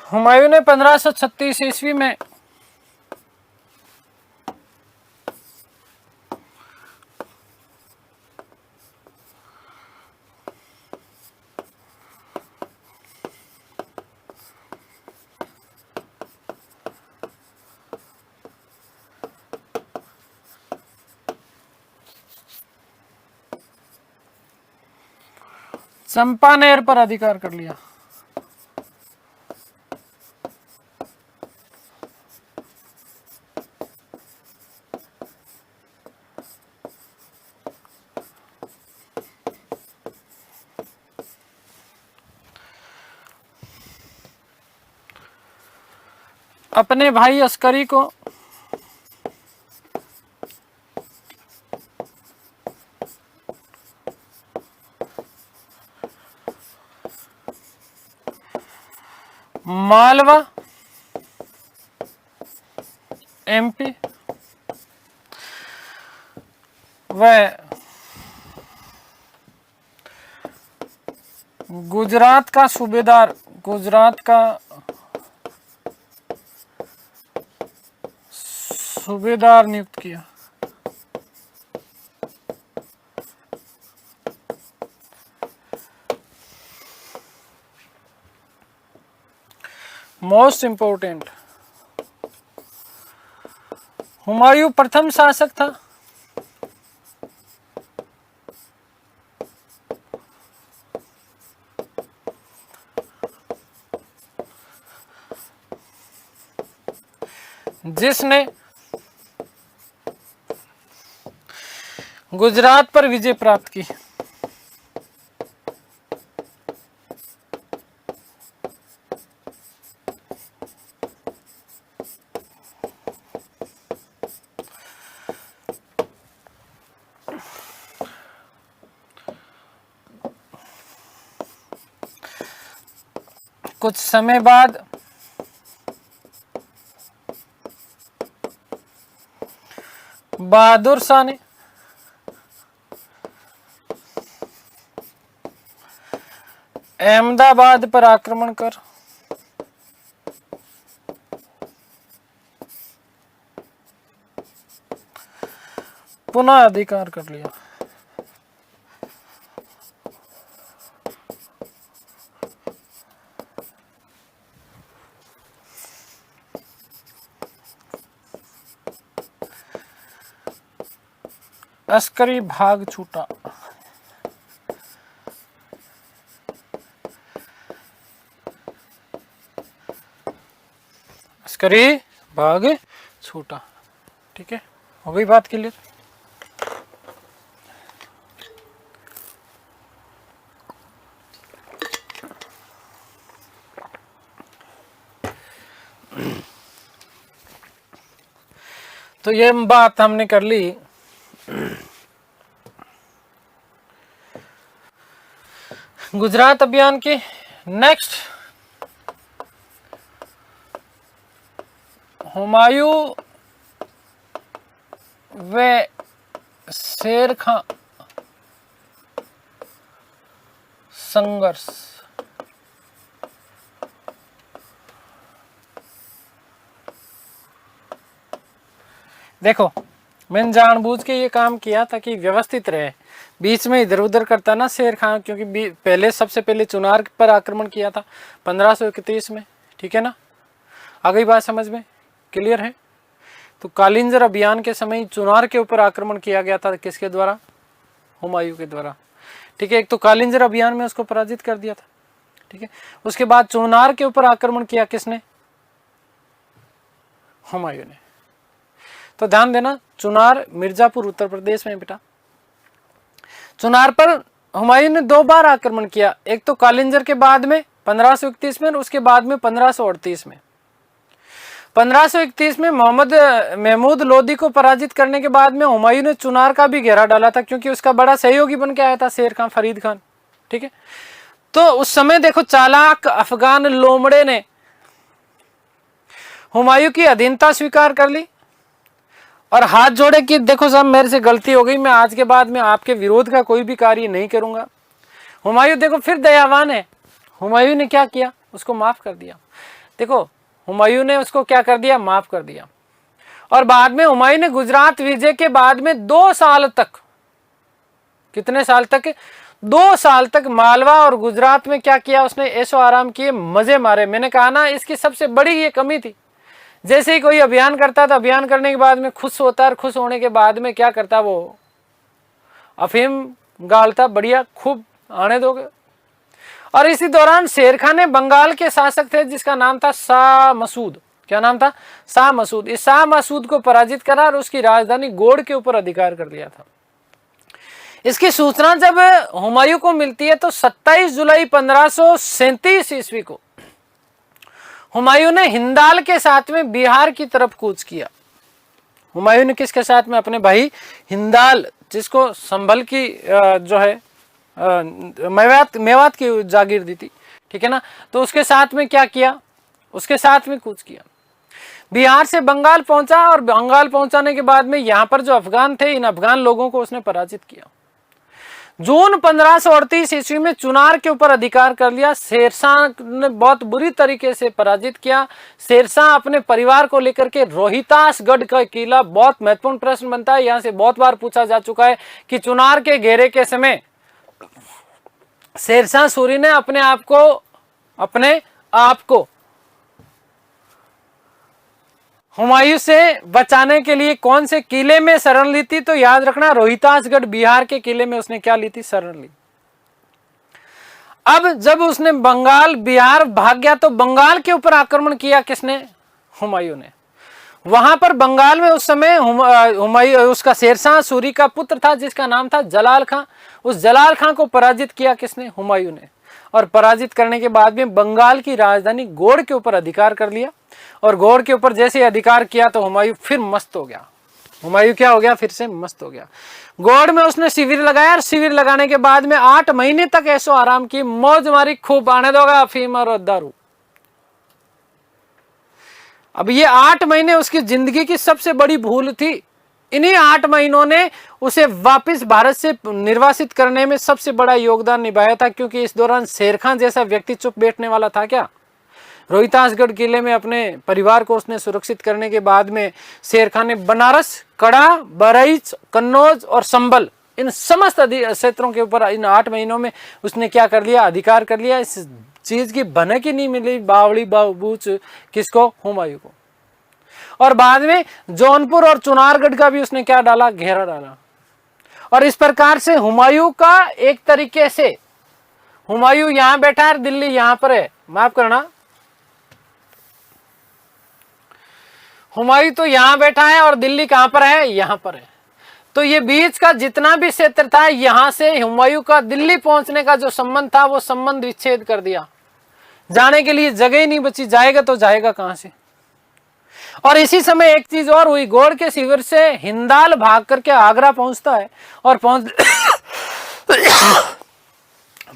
Speaker 1: हुमायूं ने 1536 ईस्वी में चंपानेर पर अधिकार कर लिया। अपने भाई अस्करी को मालवा एमपी व गुजरात का सूबेदार नियुक्त किया। मोस्ट इंपोर्टेंट, हुमायूं प्रथम शासक था जिसने गुजरात पर विजय प्राप्त की। कुछ समय बाद बहादुर शाह ने अहमदाबाद पर आक्रमण कर पुनः अधिकार कर लिया। अस्करी भाग छूटा। अस्करी भाग छूटा। ठीक है, हो गई बात क्लियर। तो ये बात हमने कर ली। गुजरात अभियान की नेक्स्ट, हुमायूं व शेर खां संघर्ष। देखो, मैंने जानबूझ के ये काम किया ताकि व्यवस्थित रहे, बीच में इधर उधर करता ना शेर खां, क्योंकि पहले सबसे पहले चुनार पर आक्रमण किया था 1531 में। ठीक है ना, आ गई बात समझ में, क्लियर है। तो कालिंजर अभियान के समय चुनार के ऊपर आक्रमण किया गया था, किसके द्वारा? हुमायूं के द्वारा। ठीक है, एक तो कालिंजर अभियान में उसको पराजित कर दिया था। ठीक है, उसके बाद चुनार के ऊपर आक्रमण किया किसने? हुमायूं ने। तो ध्यान देना, चुनार मिर्जापुर उत्तर प्रदेश में बेटा। चुनार पर हुमायूं ने 2 बार आक्रमण किया, एक तो कालिंजर के बाद में 1531 में और उसके बाद में 1538 में। 1531 में मोहम्मद महमूद लोदी को पराजित करने के बाद में हुमायूं ने चुनार का भी घेरा डाला था, क्योंकि उसका बड़ा सहयोगी बन के आया था शेर खां फरीद खान। ठीक है, तो उस समय देखो चालाक अफगान लोमड़े ने हुमायूं की अधीनता स्वीकार कर ली और हाथ जोड़े कि देखो साहब मेरे से गलती हो गई, मैं आज के बाद में आपके विरोध का कोई भी कार्य नहीं करूंगा। हुमायूं देखो फिर दयावान है, हुमायूं ने क्या किया, उसको माफ कर दिया। देखो हुमायूं ने उसको क्या कर दिया, माफ कर दिया। और बाद में हुमायूं ने गुजरात विजय के बाद में 2 साल तक, कितने साल तक, 2 साल तक मालवा और गुजरात में क्या किया उसने, ऐशो आराम किए, मजे मारे। मैंने कहा ना इसकी सबसे बड़ी ये कमी थी, जैसे ही कोई अभियान करता था, अभियान करने के बाद में खुश होता और खुश होने के बाद में क्या करता, वो अफीम गालता, बढ़िया खूब आने दोगे। और इसी दौरान शेर खान ने बंगाल के शासक थे जिसका नाम था शाह मसूद, क्या नाम था, शाह मसूद। इस शाह मसूद को पराजित करा और उसकी राजधानी गोड़ के ऊपर अधिकार कर लिया था। इसकी सूचना जब हुमायूं को मिलती है तो 27 जुलाई 1537 ईस्वी को हुमायूं ने हिंदाल के साथ में बिहार की तरफ कूच किया। हुमायूं ने किसके साथ में, अपने भाई हिंदाल, जिसको संभल की जो है मेवात की जागीर दी थी, ठीक है ना, तो उसके साथ में क्या किया, उसके साथ में कूच किया। बिहार से बंगाल पहुंचा और बंगाल पहुंचाने के बाद में यहां पर जो अफगान थे, इन अफगान लोगों को उसने पराजित किया। जून 1538 ईस्वी में चुनार के ऊपर अधिकार कर लिया। शेरशाह ने बहुत बुरी तरीके से पराजित किया। शेरशाह अपने परिवार को लेकर के रोहितासगढ़ का किला, बहुत महत्वपूर्ण प्रश्न बनता है, यहां से बहुत बार पूछा जा चुका है कि चुनार के घेरे के समय शेरशाह सूरी ने अपने आप को हुमायूं से बचाने के लिए कौन से किले में शरण ली थी, तो याद रखना रोहितासगढ़ बिहार के किले में उसने क्या ली थी, शरण ली। अब जब उसने बंगाल बिहार भाग गया तो बंगाल के ऊपर आक्रमण किया किसने, हुमायूं ने। वहां पर बंगाल में उस समय हुमायूं, उसका शेरशाह सूरी का पुत्र था जिसका नाम था जलाल खां। उस जलाल खां को पराजित किया किसने, हुमायूं ने। और पराजित करने के बाद में बंगाल की राजधानी गोड़ के ऊपर अधिकार कर लिया। और गोड़ के ऊपर जैसे अधिकार किया तो हुमायूं फिर मस्त हो गया। हुमायूं क्या हो गया, फिर से मस्त हो गया। गोड़ में उसने शिविर लगाया और शिविर लगाने के बाद में 8 महीने तक ऐशो आराम की, मौज मारी, खूब आने दोगा अफीम और दारू। अब ये 8 महीने उसकी जिंदगी की सबसे बड़ी भूल थी। इन्हीं 8 महीनों ने उसे वापस भारत से निर्वासित करने में सबसे बड़ा योगदान निभाया था, क्योंकि इस दौरान शेर खान जैसा व्यक्ति चुप बैठने वाला था क्या। रोहितासगढ़ किले में अपने परिवार को उसने सुरक्षित करने के बाद में शेर खान ने बनारस, कड़ा, बहराइच, कन्नौज और संभल, इन समस्त क्षेत्रों के ऊपर इन 8 महीनों में उसने क्या कर लिया, अधिकार कर लिया। इस चीज की भनक ही नहीं मिली बावड़ी बाबूच किसको, हुमायूं को। और बाद में जौनपुर और चुनारगढ़ का भी उसने क्या डाला, घेरा डाला। और इस प्रकार से हुमायूं का एक तरीके से, हुमायूं यहां बैठा है, दिल्ली यहां पर है, माफ करना, हुमायूं तो यहां बैठा है और दिल्ली कहां पर है, यहां पर है। तो ये बीच का जितना भी क्षेत्र था, यहां से हुमायूं का दिल्ली पहुंचने का जो संबंध था, वो संबंध विच्छेद कर दिया। जाने के लिए जगह ही नहीं बची, जाएगा तो जाएगा कहां से। और इसी समय एक चीज और हुई, गोड़ के शिविर से हिंदाल भाग करके आगरा पहुंचता है और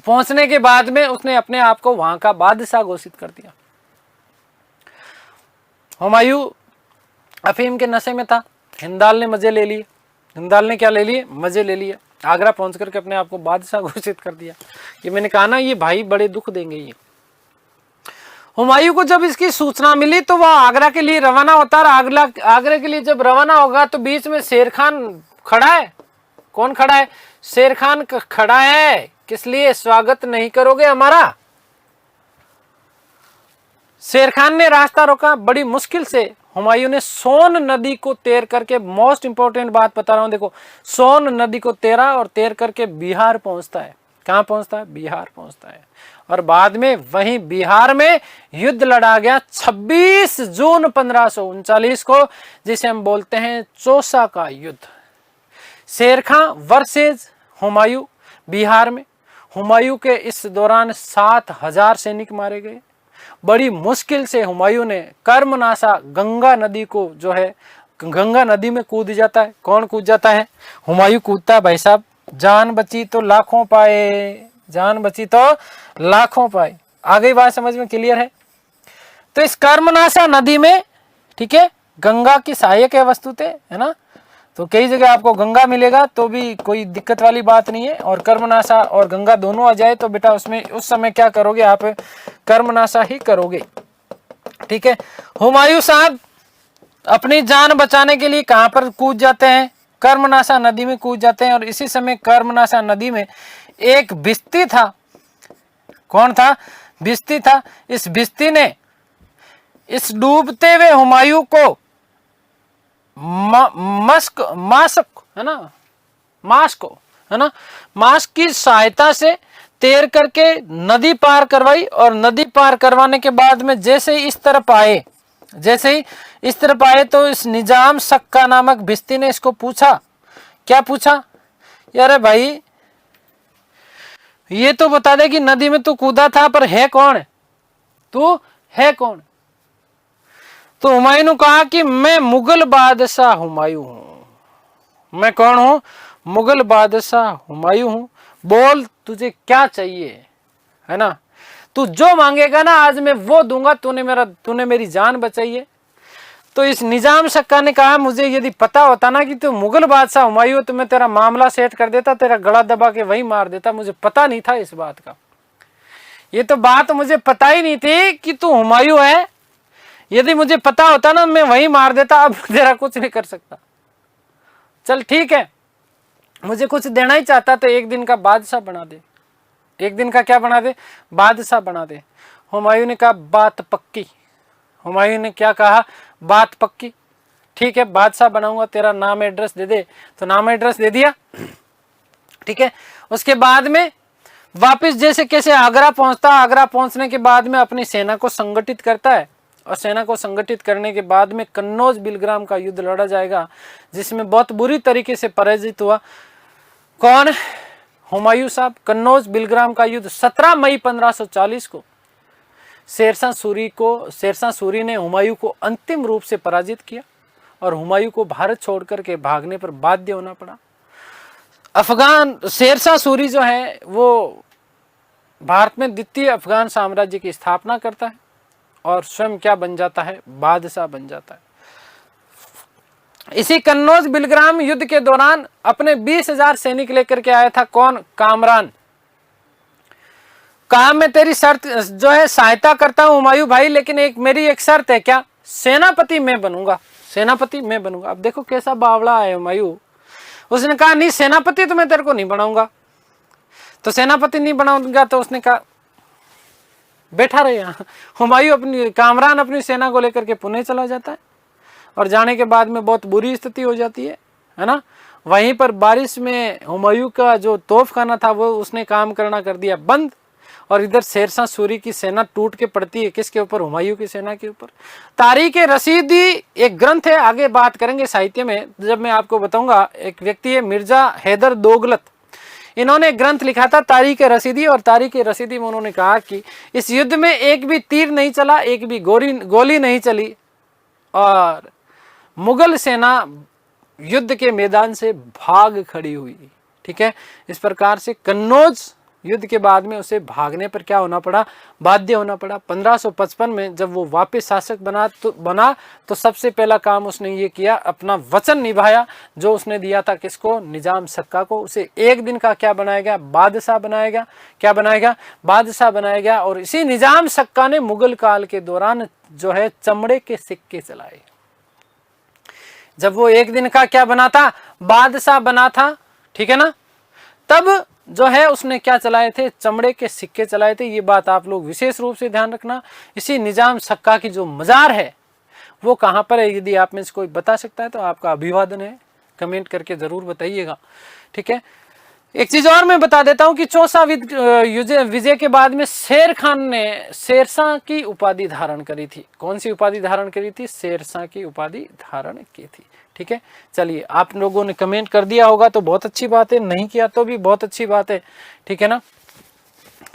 Speaker 1: पहुंचने के बाद में उसने अपने आप को वहां का बादशाह घोषित कर दिया। हुमायूं अफीम के नशे में था, हिंदाल ने मजे ले लिए। हिंदाल ने क्या ले लिए, मजे ले लिए। आगरा पहुंच करके अपने आप को बादशाह घोषित कर दिया। ये मैंने कहा ना, ये भाई बड़े दुख देंगे ये। हुमायूं को जब इसकी सूचना मिली तो वह आगरा के लिए रवाना होता है। आगरा के लिए जब रवाना होगा तो बीच में शेर खान खड़ा है। कौन खड़ा है, शेर खान खड़ा है। किस लिए, स्वागत नहीं करोगे हमारा। शेर खान ने रास्ता रोका, बड़ी मुश्किल से हुमायूं ने सोन नदी को तैर करके, मोस्ट इंपोर्टेंट बात बता रहा हूं, देखो सोन नदी को तैरा और तैर करके बिहार पहुंचता है। कहां पहुंचता है, बिहार पहुंचता है। और बाद में वहीं बिहार में युद्ध लड़ा गया 26 जून 1539 को, जिसे हम बोलते हैं चौसा का युद्ध। शेर खां वर्सेज हुमायूं बिहार में। हुमायूं के इस दौरान 7000 सैनिक मारे गए। बड़ी मुश्किल से हुमायूं ने कर्मनाशा गंगा नदी को, जो है गंगा नदी में कूद जाता है। कौन कूद जाता है, हुमायूं कूदता है भाई साहब। जान बची तो लाखों पाए, जान बची तो लाखों पाए। आ गई बात समझ में, क्लियर है? तो इस कर्मनाशा नदी में, ठीक है, गंगा की सहायक है वस्तुतः, है ना। तो कई जगह आपको गंगा मिलेगा तो भी कोई दिक्कत वाली बात नहीं है, और कर्मनाशा और गंगा दोनों आ जाए तो बेटा उसमें उस समय क्या करोगे आप, कर्मनाशा ही करोगे, ठीक है। हुमायूं साहब अपनी जान बचाने के लिए कहां पर कूद जाते हैं, कर्मनाशा नदी में कूद जाते हैं। और इसी समय कर्मनाशा नदी में एक भिस्ती था। कौन था? भिस्ती था। इस भिस्ती ने इस डूबते हुए हुमायूं को मास्क है ना, मास्क की सहायता से तैर करके नदी पार करवाई। और नदी पार करवाने के बाद में जैसे ही इस तरफ आए तो इस निजाम सक्का नामक भिस्ती ने इसको पूछा, क्या पूछा? यार भाई ये तो बता दे कि नदी में तू कूदा था पर है कौन, तू है कौन? तो हुमायूं ने कहा कि मैं मुगल बादशाह हुमायूं हूं। मैं कौन हूं? मुगल बादशाह हुमायूं हूं। बोल तुझे क्या चाहिए, है ना, तू जो मांगेगा ना आज मैं वो दूंगा, तूने मेरी जान बचाई है। तो इस निजाम सक्का ने कहा मुझे यदि पता होता ना कि तू मुगल बादशाह हुमायूं तो मैं तेरा मामला सेट कर देता, तेरा गला दबा के वही मार देता। मुझे पता नहीं था इस बात का, ये तो बात मुझे पता ही नहीं थी कि तू हुमायूं है। यदि मुझे पता होता ना मैं वही मार देता, अब तेरा कुछ नहीं कर सकता। चल ठीक है, मुझे कुछ देना ही चाहता तो एक दिन का बादशाह बना दे। एक दिन का क्या बना दे? बादशाह बना दे। हुमायूं ने कहा बात पक्की। हुमायूं ने क्या कहा? बात पक्की, ठीक है बादशाह बनाऊंगा, तेरा नाम एड्रेस दे दे। तो नाम एड्रेस दे दिया, ठीक है। उसके बाद में वापस जैसे कैसे आगरा पहुंचता, आगरा पहुंचने के बाद में अपनी सेना को संगठित करता है। और सेना को संगठित करने के बाद में कन्नौज बिलग्राम का युद्ध लड़ा जाएगा, जिसमें बहुत बुरी तरीके से पराजित हुआ। कौन? हुमायूं साहब। कन्नौज बिलग्राम का युद्ध 17 मई 1540 को शेरशाह सूरी ने हुमायूं को अंतिम रूप से पराजित किया और हुमायूं को भारत छोड़कर के भागने पर बाध्य होना पड़ा। शेरशाह सूरी जो है वो भारत में द्वितीय अफगान साम्राज्य की स्थापना करता है और स्वयं क्या बन जाता है? बादशाह बन जाता है। इसी कन्नौज बिलग्राम युद्ध के दौरान अपने 20,000 सैनिक लेकर के आया था। कौन? कामरान। कहा मैं तेरी शर्त जो है सहायता करता हूं हुमायूं भाई, लेकिन मेरी एक शर्त है। क्या? सेनापति मैं बनूंगा, सेनापति मैं बनूंगा। अब देखो कैसा बावड़ा है हुमायूं। उसने कहा नहीं सेनापति तो मैं तेरे को नहीं बनाऊंगा। तो सेनापति नहीं बनाऊंगा तो उसने कहा बैठा रहे यहाँ। हुमायूं कामरान अपनी सेना को लेकर के पुणे चला जाता है और जाने के बाद में बहुत बुरी स्थिति हो जाती है ना। वहीं पर बारिश में हुमायूं का जो तोपखाना था वो उसने काम करना कर दिया बंद, और इधर शेरशाह सूरी की सेना टूट के पड़ती है। किसके ऊपर? हुमायूं की सेना के ऊपर। तारीख रसीदी एक ग्रंथ है, आगे बात करेंगे साहित्य में जब मैं आपको बताऊंगा। एक व्यक्ति है मिर्जा हैदर दोगलत, इन्होंने एक ग्रंथ लिखा था तारीख रसीदी, और तारीख रसीदी में उन्होंने कहा कि इस युद्ध में एक भी तीर नहीं चला, एक भी गोली नहीं चली, और मुगल सेना युद्ध के मैदान से भाग खड़ी हुई। ठीक है, इस प्रकार से कन्नौज युद्ध के बाद में उसे भागने पर क्या होना पड़ा? बाध्य होना पड़ा। 1555 में जब वो वापस शासक बना तो सबसे पहला काम उसने ये किया, अपना वचन निभाया जो उसने दिया था। किसको? निजाम सक्का को। उसे एक दिन का क्या बनाया गया? बादशाह बनाया गया। क्या बनाया गया? बादशाह बनाया गया। और इसी निजाम सक्का ने मुगल काल के दौरान जो है चमड़े के सिक्के चलाए। जब वो एक दिन का क्या बना था? बादशाह बना था, ठीक है ना, तब जो है उसने क्या चलाए थे? चमड़े के सिक्के चलाए थे। ये बात आप लोग विशेष रूप से ध्यान रखना। इसी निजाम सक्का की जो मजार है वो कहाँ पर है? यदि आप में से कोई बता सकता है तो आपका अभिवादन है, कमेंट करके जरूर बताइएगा। ठीक है, एक चीज और मैं बता देता हूं कि चौसा विजय के बाद में शेर खान ने शेरशाह की उपाधि धारण करी थी। कौन सी उपाधि धारण करी थी? शेरशाह की उपाधि धारण की थी। ठीक है, चलिए आप लोगों ने कमेंट कर दिया होगा तो बहुत अच्छी बात है, नहीं किया तो भी बहुत अच्छी बात है। ठीक है ना,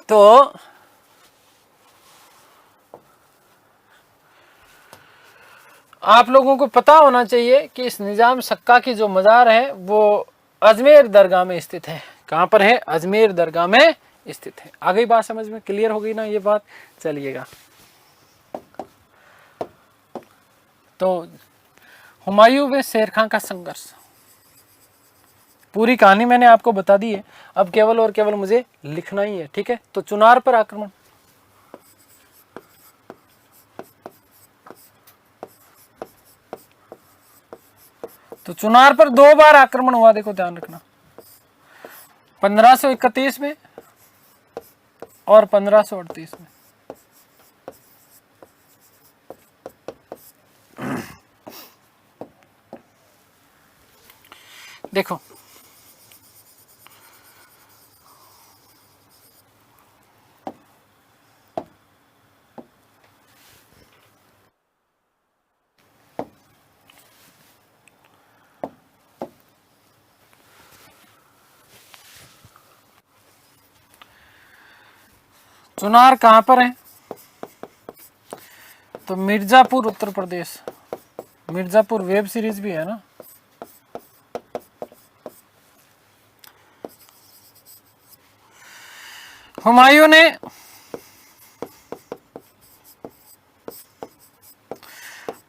Speaker 1: तो आप लोगों को पता होना चाहिए कि इस निजाम सक्का की जो मजार है वो अजमेर दरगाह में स्थित है। कहां पर है? अजमेर दरगाह में स्थित है। आ गई बात समझ में, क्लियर हो गई ना ये बात? चलिएगा, तो हुमायूं व शेर खां का संघर्ष, पूरी कहानी मैंने आपको बता दी है, अब केवल और केवल मुझे लिखना ही है, ठीक है। तो चुनार पर आक्रमण, तो चुनार पर 2 बार आक्रमण हुआ, देखो ध्यान रखना, 1531 में और 1538 में। देखो चुनार कहां पर है? तो मिर्जापुर उत्तर प्रदेश। मिर्जापुर वेब सीरीज भी है ना। हुमायूं ने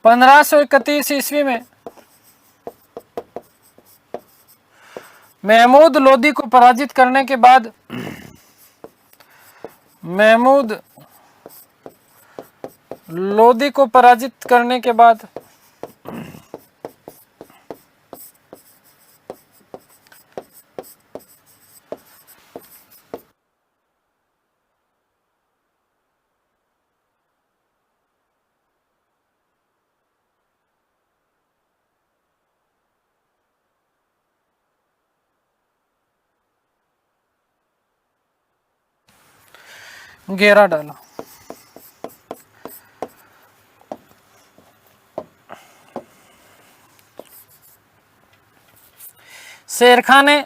Speaker 1: 1531 ईस्वी में महमूद लोदी को पराजित करने के बाद, महमूद लोदी को पराजित करने के बाद घेरा डाला। शेर खां ने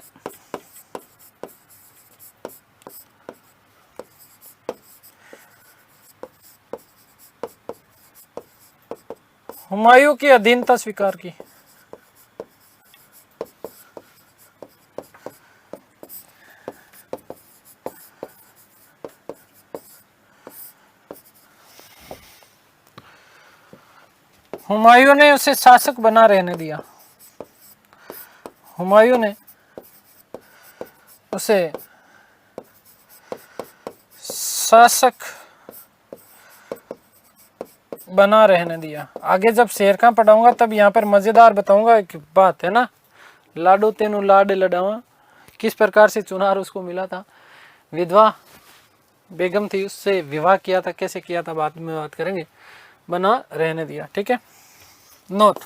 Speaker 1: हुमायूं की अधीनता स्वीकार की। हुमायूं ने उसे शासक बना रहने दिया। हुमायूं ने उसे शासक बना रहने दिया। आगे जब शेर खां पढ़ाऊंगा तब यहाँ पर मजेदार बताऊंगा एक बात है ना, लाडो तेनु लाड लडावा, किस प्रकार से चुनार उसको मिला था, विधवा बेगम थी, उससे विवाह किया था, कैसे किया था बाद में बात करेंगे। बना रहने दिया, ठीक है। नोट,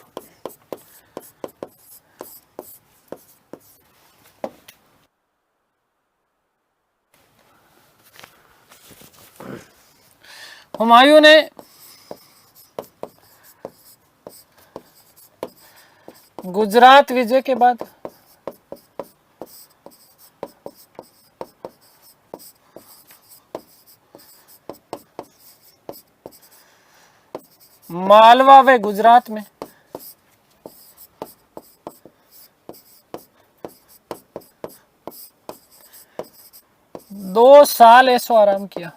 Speaker 1: हुमायूं ने गुजरात विजय के बाद मालवा व गुजरात में 2 साल ऐसो आराम किया।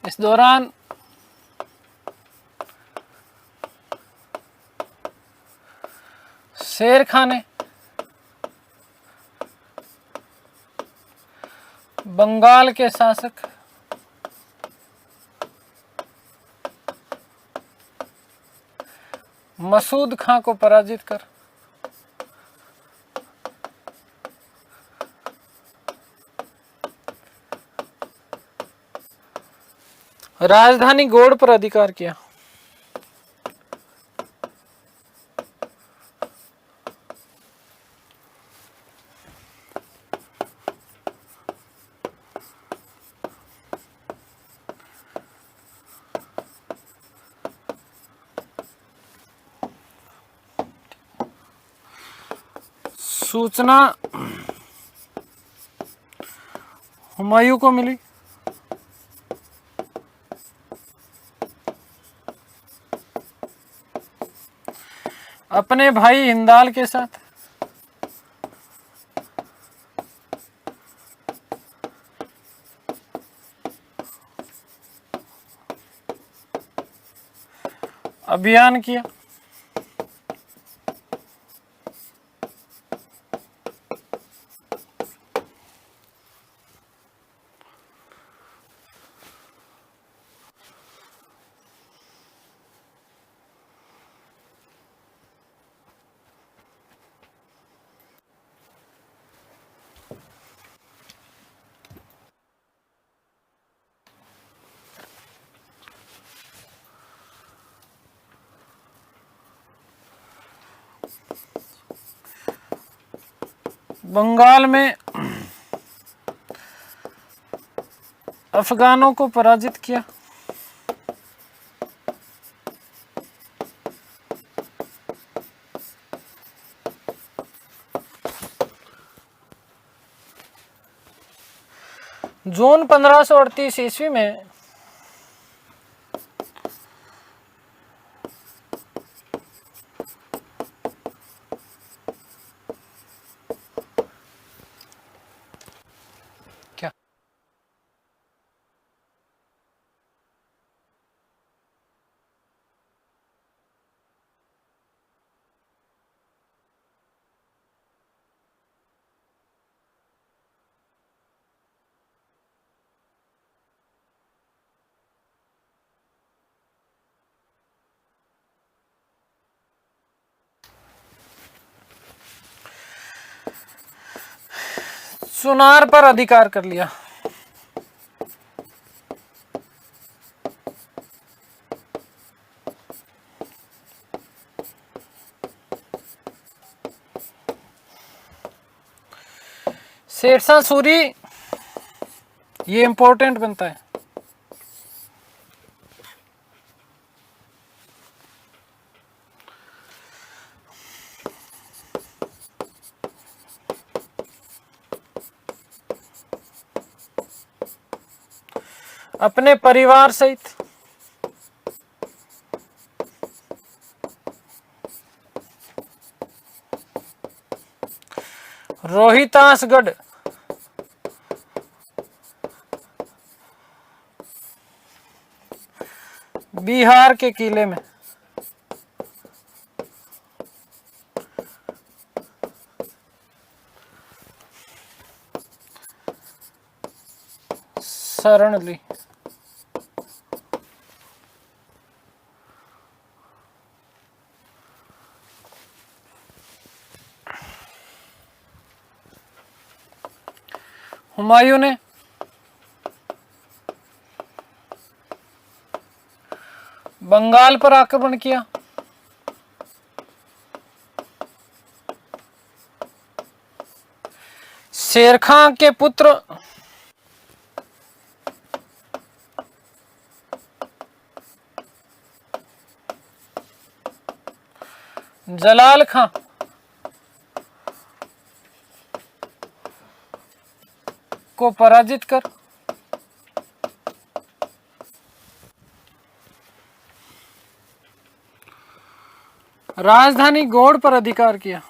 Speaker 1: इस दौरान शेर खां ने बंगाल के शासक मसूद खां को पराजित कर राजधानी गौड़ पर अधिकार किया। सूचना हुमायूं को मिली। अपने भाई हिंदाल के साथ अभियान किया। बंगाल में अफगानों को पराजित किया। जून 1538 ईस्वी में क्या सुनार पर अधिकार कर लिया। शेरशाह सूरी, ये इंपॉर्टेंट बनता है। अपने परिवार सहित रोहितासगढ़ बिहार के किले में शरण ली। हुमायूं ने बंगाल पर आक्रमण किया। शेर खां के पुत्र जलाल खां को पराजित कर राजधानी गौड़ पर अधिकार किया।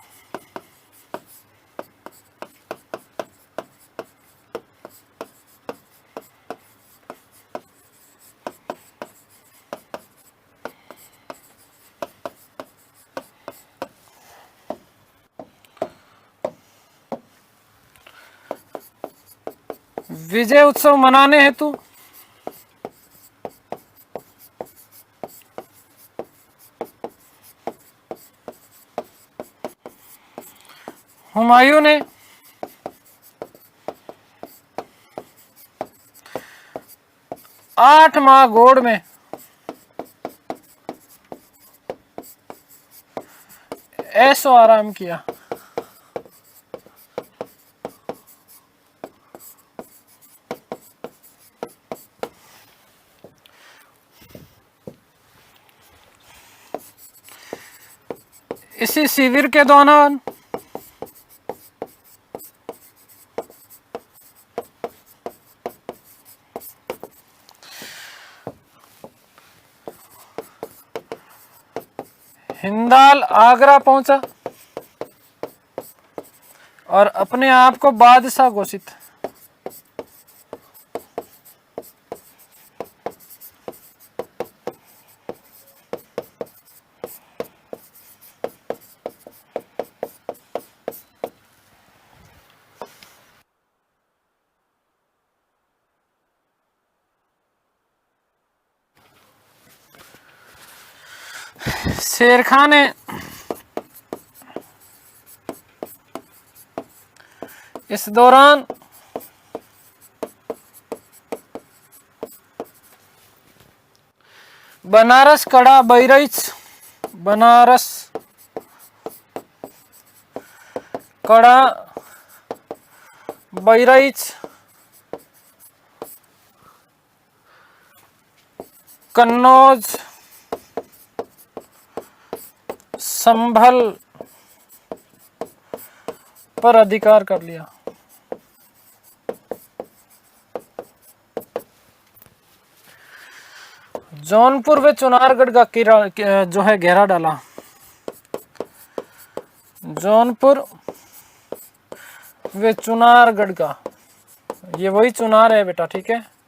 Speaker 1: विजय उत्सव मनाने हेतु हुमायूं ने 8 माह गौड़ में ऐशो आराम किया। इसी शिविर के दौरान हिंदाल आगरा पहुंचा और अपने आप को बादशाह घोषित। शेर खान ने इस दौरान बनारस, कड़ा, बहराइच, बनारस, कड़ा, बहराइच, कन्नौज, संभल पर अधिकार कर लिया। जौनपुर व चुनारगढ़ का जो है घेरा डाला। जौनपुर वे चुनारगढ़ का, ये वही चुनार है बेटा, ठीक है।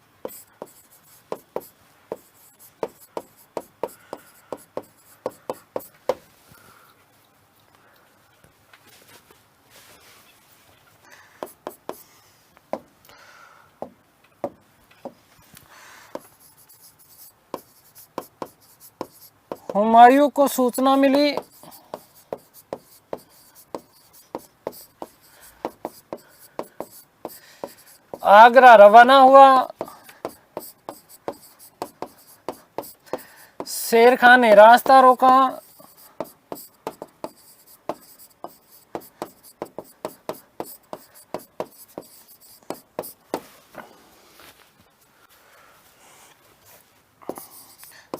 Speaker 1: हुमायूं को सूचना मिली आगरा रवाना हुआ। शेर खान ने रास्ता रोका।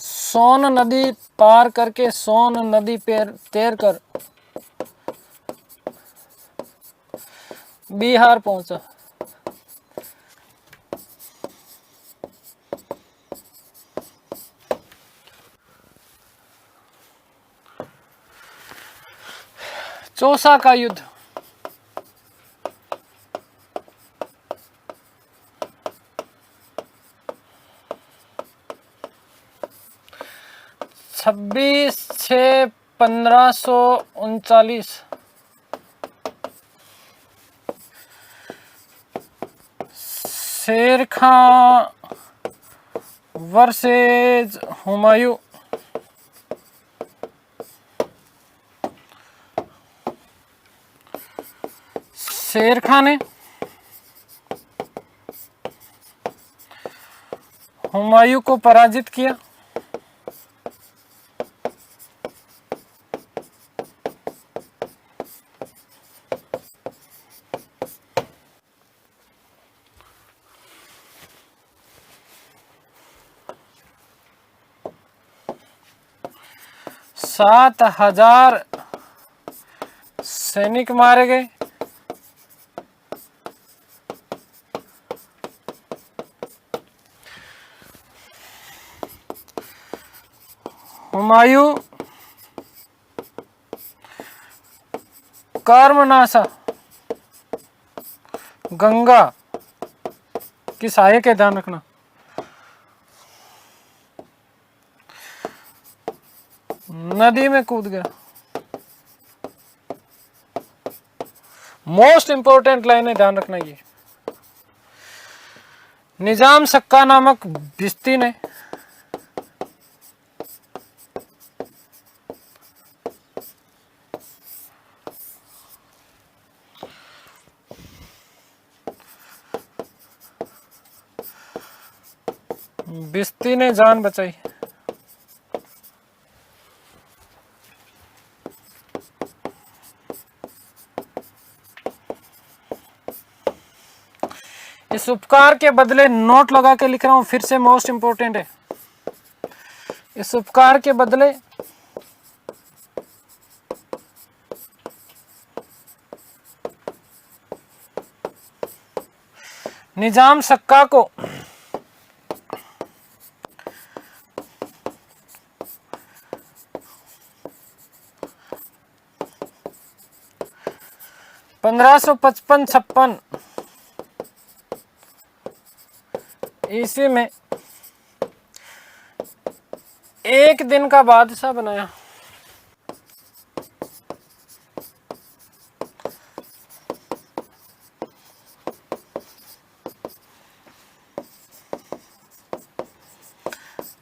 Speaker 1: सोन नदी पार करके सोन नदी तैर कर बिहार पहुंचा। चौसा का युद्ध। छब्बीस 6/1539 शेर खान वर्सेज हुमायूं। शेर खान ने हुमायूं को पराजित किया। सात 7,000 सैनिक मारे गए। हुमायूं कर्मनाशा गंगा की सहायक है, ध्यान रखना। नदी में कूद गया। मोस्ट इंपोर्टेंट लाइन है, ध्यान रखना। ये निजाम सक्का नामक भिस्ती ने जान बचाई। इस उपकार के बदले, नोट लगा के लिख रहा हूं, फिर से मोस्ट इंपोर्टेंट है। इस उपकार के बदले निजाम सक्का को 1555-56 ईस्वी में एक दिन का बादशाह बनाया।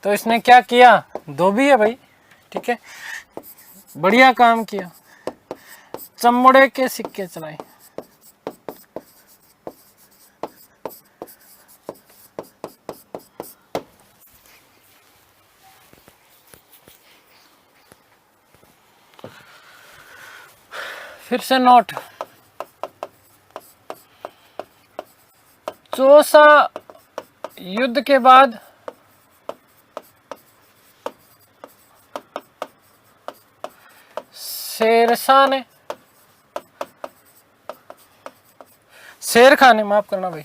Speaker 1: तो इसने क्या किया, धोबी है भाई, ठीक है, बढ़िया काम किया, चमड़े के सिक्के चलाए। फिर से नोट, चौसा युद्ध के बाद शेरशाह ने, शेर खान ने, माफ करना भाई,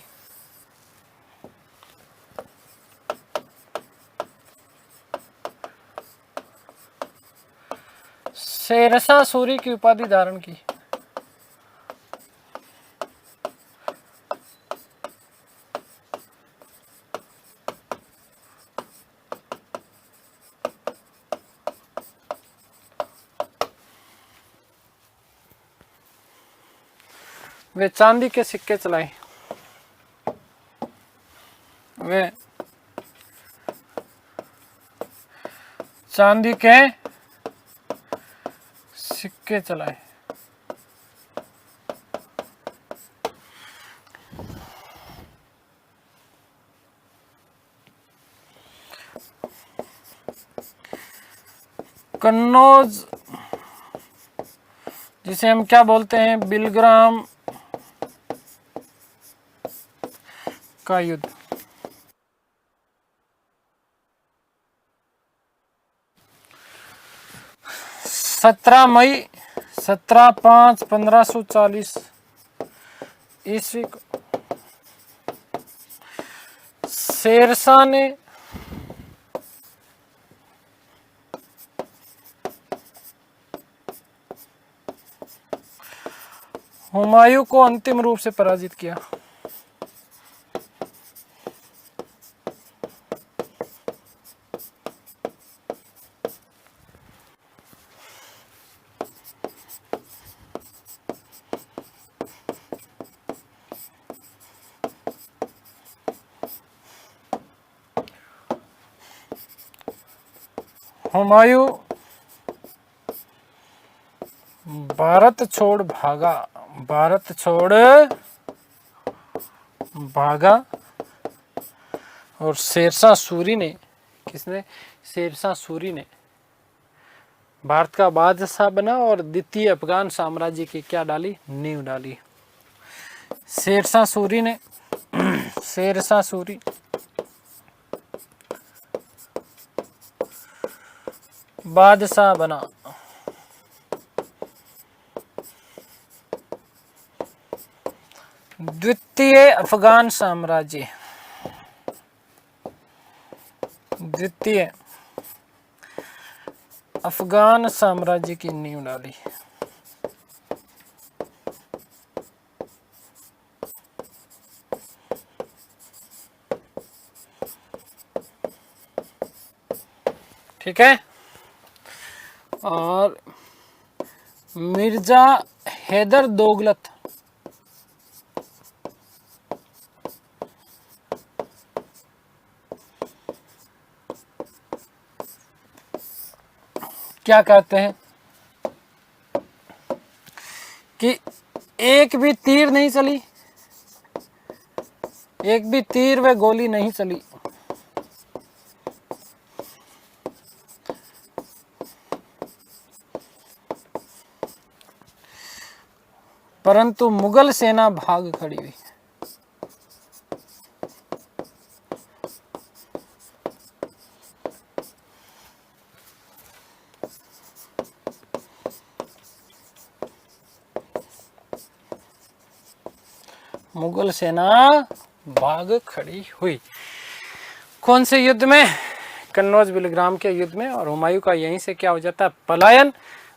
Speaker 1: शेरशाह सूरी की उपाधि धारण की। वे चांदी के सिक्के चलाए, वे चांदी के सिक्के चलाए। कन्नौज, जिसे हम क्या बोलते हैं, बिलग्राम का युद्ध। मई 17/5/1540 ईस्वी को शेरशाह ने हुमायूं को अंतिम रूप से पराजित किया। हुमायूं भारत छोड़ भागा, भारत छोड़ भागा, और शेरशाह सूरी ने, किसने, शेरशाह सूरी ने भारत का बादशाह बना और द्वितीय अफगान साम्राज्य की क्या डाली, नींव डाली। शेरशाह सूरी ने, शेरशाह सूरी बादशाह बना, द्वितीय अफगान साम्राज्य, द्वितीय अफगान साम्राज्य की नींव डाली। ठीक है, और मिर्जा हैदर दोगलत, क्या कहते हैं कि एक भी तीर नहीं चली, एक भी तीर व गोली नहीं चली, परंतु मुगल सेना भाग खड़ी हुई। मुगल सेना भाग खड़ी हुई। कौन से युद्ध में? कन्नौज बिलग्राम के युद्ध में। और हुमायूं का यहीं से क्या हो जाता है? पलायन।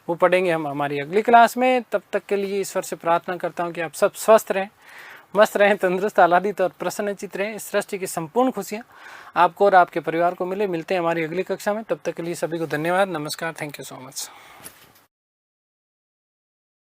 Speaker 1: वो पढ़ेंगे हम हमारी अगली क्लास में। तब तक के लिए ईश्वर से प्रार्थना करता हूँ कि आप सब स्वस्थ रहें, मस्त रहें, तंदुरुस्त, आह्लादित और प्रसन्नचित रहें। इस सृष्टि की संपूर्ण खुशियाँ आपको और आपके परिवार को मिलते हैं हमारी अगली कक्षा में। तब तक के लिए सभी को धन्यवाद, नमस्कार, थैंक यू सो मच।